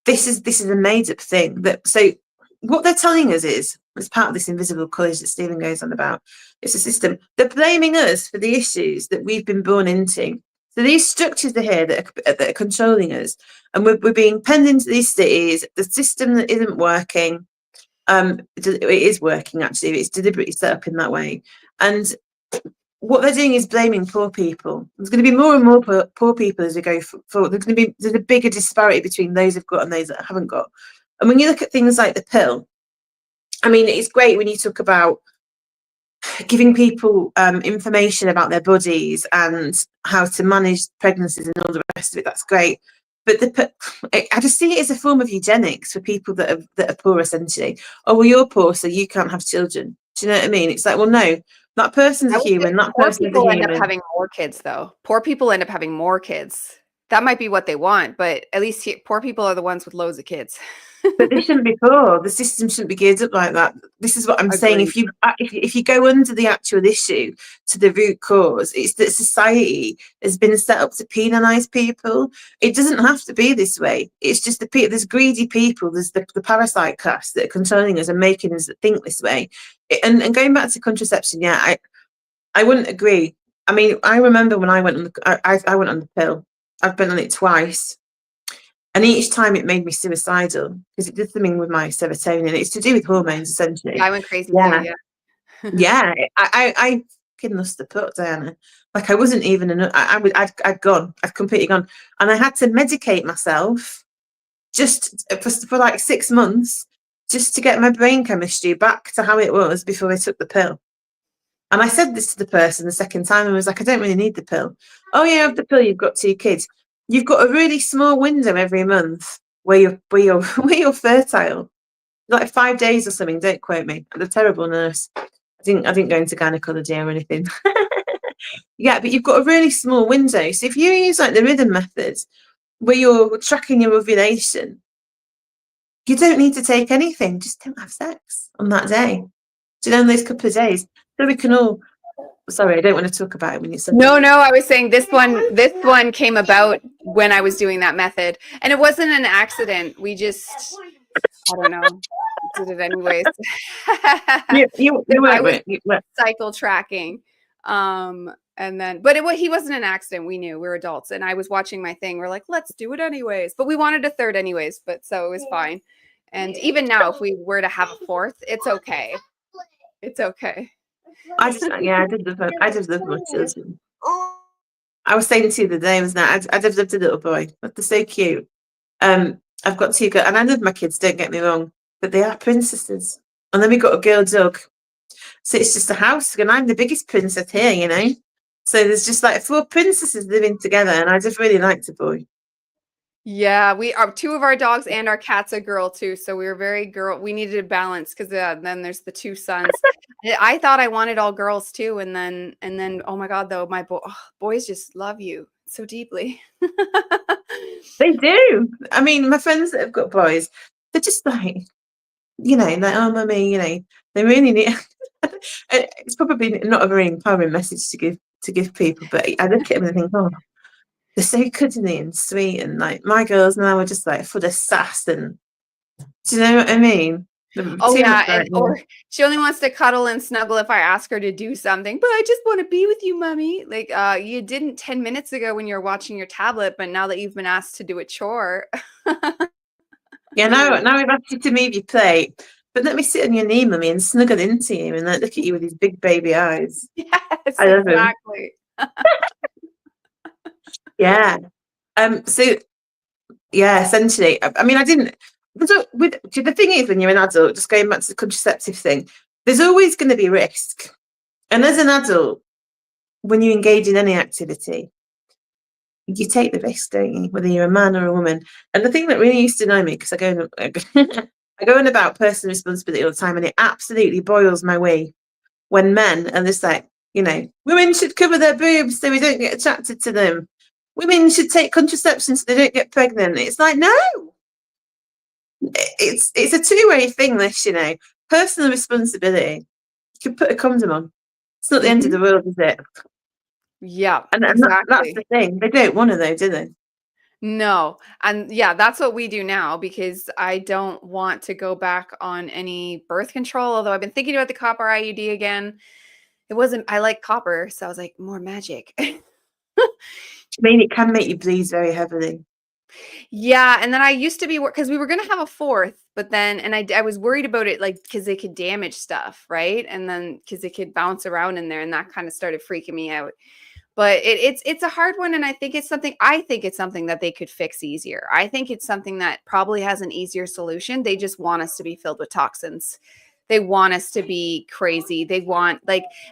this is a made up thing. So what they're telling us is, as part of this invisible college that Stephen goes on about, it's a system. They're blaming us for the issues that we've been born into. So these structures are here that are controlling us, and we're being penned into these cities. The system that isn't working, it is working actually. It's deliberately set up in that way, and what they're doing is blaming poor people. There's going to be more and more poor people as we go forward. There's a bigger disparity between those who've got and those that haven't got. And when you look at things like the pill, it's great when you talk about giving people information about their bodies and how to manage pregnancies and all the rest of it. That's great. But I just see it as a form of eugenics for people that are poor, essentially. Oh, well, you're poor, so you can't have children. Do you know what I mean? It's like, well, no, that person's a human. That person's a human. Poor people end up having more kids, though. Poor people end up having more kids. That might be what they want, but at least poor people are the ones with loads of kids. But they shouldn't be poor. The system shouldn't be geared up like that. This is what I'm saying. Agreed. If you go under the actual issue to the root cause, it's that society has been set up to penalise people. It doesn't have to be this way. It's just there's greedy people. There's the parasite class that are controlling us and making us think this way. And going back to contraception, yeah, I wouldn't agree. I mean, I remember when I went on I went on the pill. I've been on it twice. And each time it made me suicidal because it did something with my serotonin. It's to do with hormones, essentially. I went crazy Yeah. too, yeah. Yeah. I fucking lost the plot, Diana. Like I wasn't even I'd completely gone. And I had to medicate myself just for like 6 months just to get my brain chemistry back to how it was before I took the pill. And I said this to the person the second time and was like, I don't really need the pill. Oh yeah, have the pill, you've got 2 kids. You've got a really small window every month where you're fertile. Like 5 days or something, don't quote me. I'm a terrible nurse. I didn't go into gynecology or anything. Yeah, but you've got a really small window. So if you use like the rhythm method where you're tracking your ovulation, you don't need to take anything, just don't have sex on that day. Do you know, in those couple of days? So we can all sorry, I don't want to talk about it when you said No, I was saying this one came about when I was doing that method. And it wasn't an accident. We just, I don't know, did it anyways. you were cycle tracking. And then, but he wasn't an accident. We knew we were adults and I was watching my thing. We're like, let's do it anyways. But we wanted a third anyways, but so it was fine. And even now, if we were to have a fourth, it's okay. It's okay. I just love my children. I was saying to you the other day, wasn't I? I'd have loved a little boy. They're so cute. I've got 2 girls, and I love my kids, don't get me wrong, but they are princesses. And then we got a girl dog. So it's just a house, and I'm the biggest princess here, you know. So there's just like 4 princesses living together, and I just really liked a boy. Yeah, we are 2 of our dogs and our cat's a girl too. So we were very girl. We needed a balance because then there's the 2 sons. I thought I wanted all girls too, and then oh my God, though my boys just love you so deeply. They do. I mean, my friends that have got boys, they're just like, you know, like, oh, mummy, you know, they really need. It's probably not a very empowering message to give people, but I look at them and think, oh, they're so cuddly and sweet, and like my girls now are just like full of sass, and do you know what I mean? Oh yeah, or she only wants to cuddle and snuggle if I ask her to do something. But I just want to be with you, mommy. Like you didn't 10 minutes ago when you're watching your tablet, but now that you've been asked to do a chore. Yeah, now we've asked you to move your plate, but let me sit on your knee, mummy, and snuggle into you and like look at you with his big baby eyes. Yes, I love exactly. Yeah. So yeah, essentially, I mean, I didn't. The thing is, when you're an adult, just going back to the contraceptive thing, there's always going to be risk. And as an adult, when you engage in any activity, you take the risk, don't you? Whether you're a man or a woman. And the thing that really used to annoy me, because I go on about personal responsibility all the time, and it absolutely boils my way when men are just like, you know, women should cover their boobs so we don't get attracted to them. Women should take contraception so they don't get pregnant. It's like, no. It's a 2-way thing, this, you know. Personal responsibility. You can put a condom on. It's not the end of the world, is it? Yeah, and exactly. That's the thing. They don't want to, though, do they? No. And yeah, that's what we do now because I don't want to go back on any birth control, although I've been thinking about the copper IUD again. I like copper, so I was like, more magic. I mean, it can make you bleed very heavily. Yeah, and then I used to be because we were going to have a 4th, but then I was worried about it, like because they could damage stuff, right? And then because it could bounce around in there, and that kind of started freaking me out. But it's a hard one, and I think it's something that they could fix easier. I think it's something that probably has an easier solution. They just want us to be filled with toxins. They want us to be crazy. They want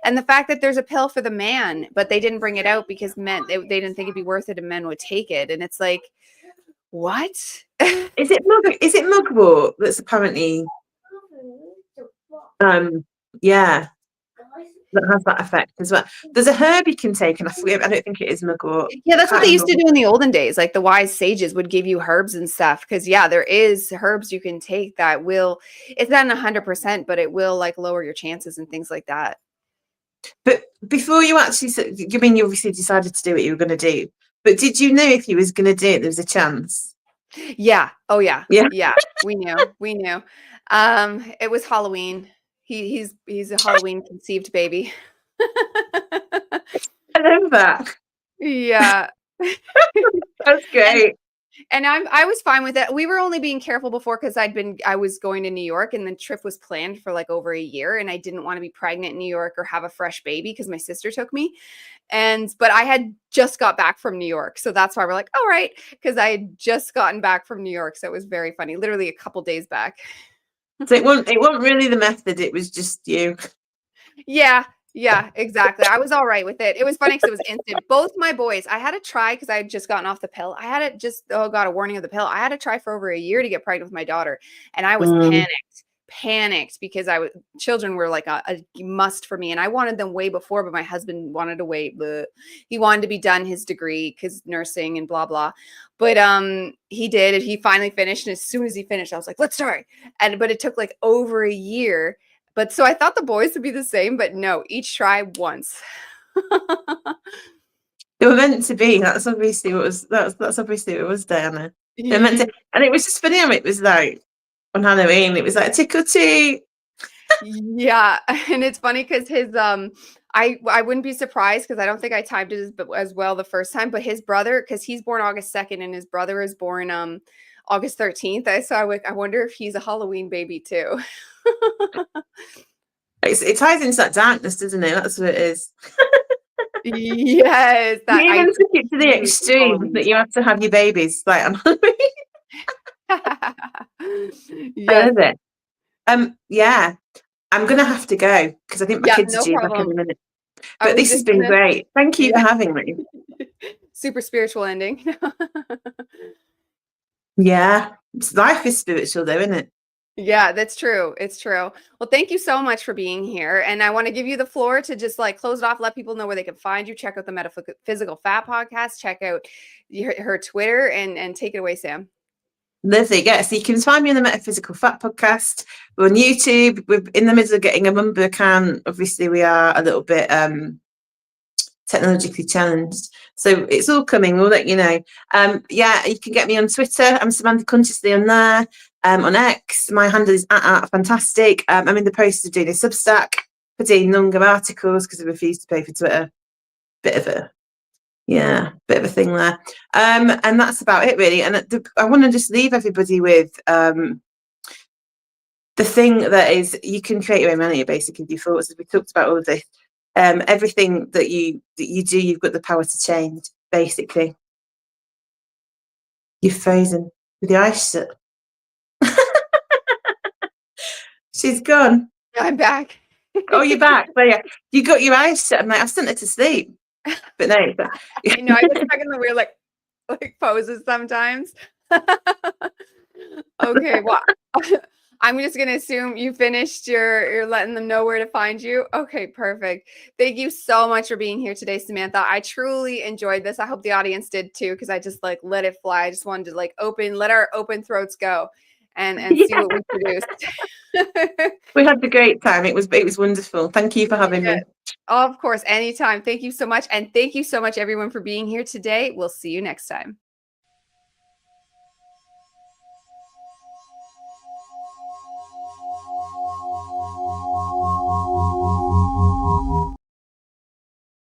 and the fact that there's a pill for the man, but they didn't bring it out because men they didn't think it'd be worth it, and men would take it, and it's like, what? Is it mugwort that's apparently yeah. that has that effect as well. There's a herb you can take, and I don't think it is mugwort. Yeah, that's what Can't they used to remember. do in the olden days. Like the wise sages would give you herbs and stuff. Because yeah, there is herbs you can take that will, it's not 100%, but it will like lower your chances and things like that. But before you actually, you mean you obviously decided to do what you were going to do, but did you know if you was going to do it, there was a chance? Yeah. Oh yeah. Yeah. Yeah. We knew. We knew. It was Halloween. He's a Halloween conceived baby. I love that. Yeah. That's great. And I was fine with it. We were only being careful before because I was going to New York, and the trip was planned for like over a year, and I didn't want to be pregnant in New York or have a fresh baby because my sister took me. But I had just got back from New York. So that's why we're like, all right, because I had just gotten back from New York. So it was very funny, literally a couple days back. So it wasn't really the method, it was just you. Yeah. Yeah, exactly. I was all right with it. It was funny because it was instant. Both my boys, I had to try because I had just gotten off the pill. I had it just, oh God, a warning of the pill. I had to try for over a year to get pregnant with my daughter. And I was panicked because children were like a must for me. And I wanted them way before, but my husband wanted to wait. But he wanted to be done his degree because nursing and blah, blah. But he did. And he finally finished. And as soon as he finished, I was like, let's start. But it took like over a year. But so I thought the boys would be the same, but no, each try once. They were meant to be. That's obviously what was. That's obviously what it was, Diana. They were meant to, and it was just funny how it was like on Halloween. It was like tickle tea. Yeah, and it's funny because his I wouldn't be surprised because I don't think I timed it as well the first time. But his brother, because he's born August 2nd, and his brother is born August 13th. So I wonder if he's a Halloween baby too. It ties into that darkness, doesn't it? That's what it is. Yes, You even took it to the extreme that you have to have your babies like on Halloween. Yes. It? Yeah, I'm gonna have to go because I think my kids are due back any minute. But this has been great. Thank you for having me. Super spiritual ending. Yeah, life is spiritual though, isn't it? Yeah, that's true. It's true. Well, thank you so much for being here. And I want to give you the floor to just like close it off, let people know where they can find you. Check out the Metaphysical Phat podcast, check out her Twitter, and take it away, Sam. Lovely. Yeah, so you can find me on the Metaphysical Phat podcast. We're on YouTube. We're in the middle of getting a Mumble account. Obviously, we are a little bit technologically challenged. So it's all coming. We'll let you know. Yeah, you can get me on Twitter. I'm Samantha Consciously on there. On X, my handle is @fantastic. I'm in the process of doing a Substack, putting longer articles because I refuse to pay for Twitter. Bit of a thing there. And that's about it really. And I want to just leave everybody with the thing that is, you can create your own reality basically with your thoughts. As we talked about all of this, everything that you do, you've got the power to change. Basically, you're frozen with your eyes shut. She's gone. I'm back. Oh, you're back. But yeah, you got your eyes shut. I'm like, I've sent her to sleep. But no. I know, I get stuck in the weird like poses sometimes. Okay, well, I'm just gonna assume you finished you're letting them know where to find you. Okay, perfect. Thank you so much for being here today, Samantha. I truly enjoyed this. I hope the audience did too, because I just like let it fly. I just wanted to like let our open throats go and see what we produced. We had a great time. It was wonderful. Thank you for having me. Of course, anytime. Thank you so much. And thank you so much, everyone, for being here today. We'll see you next time.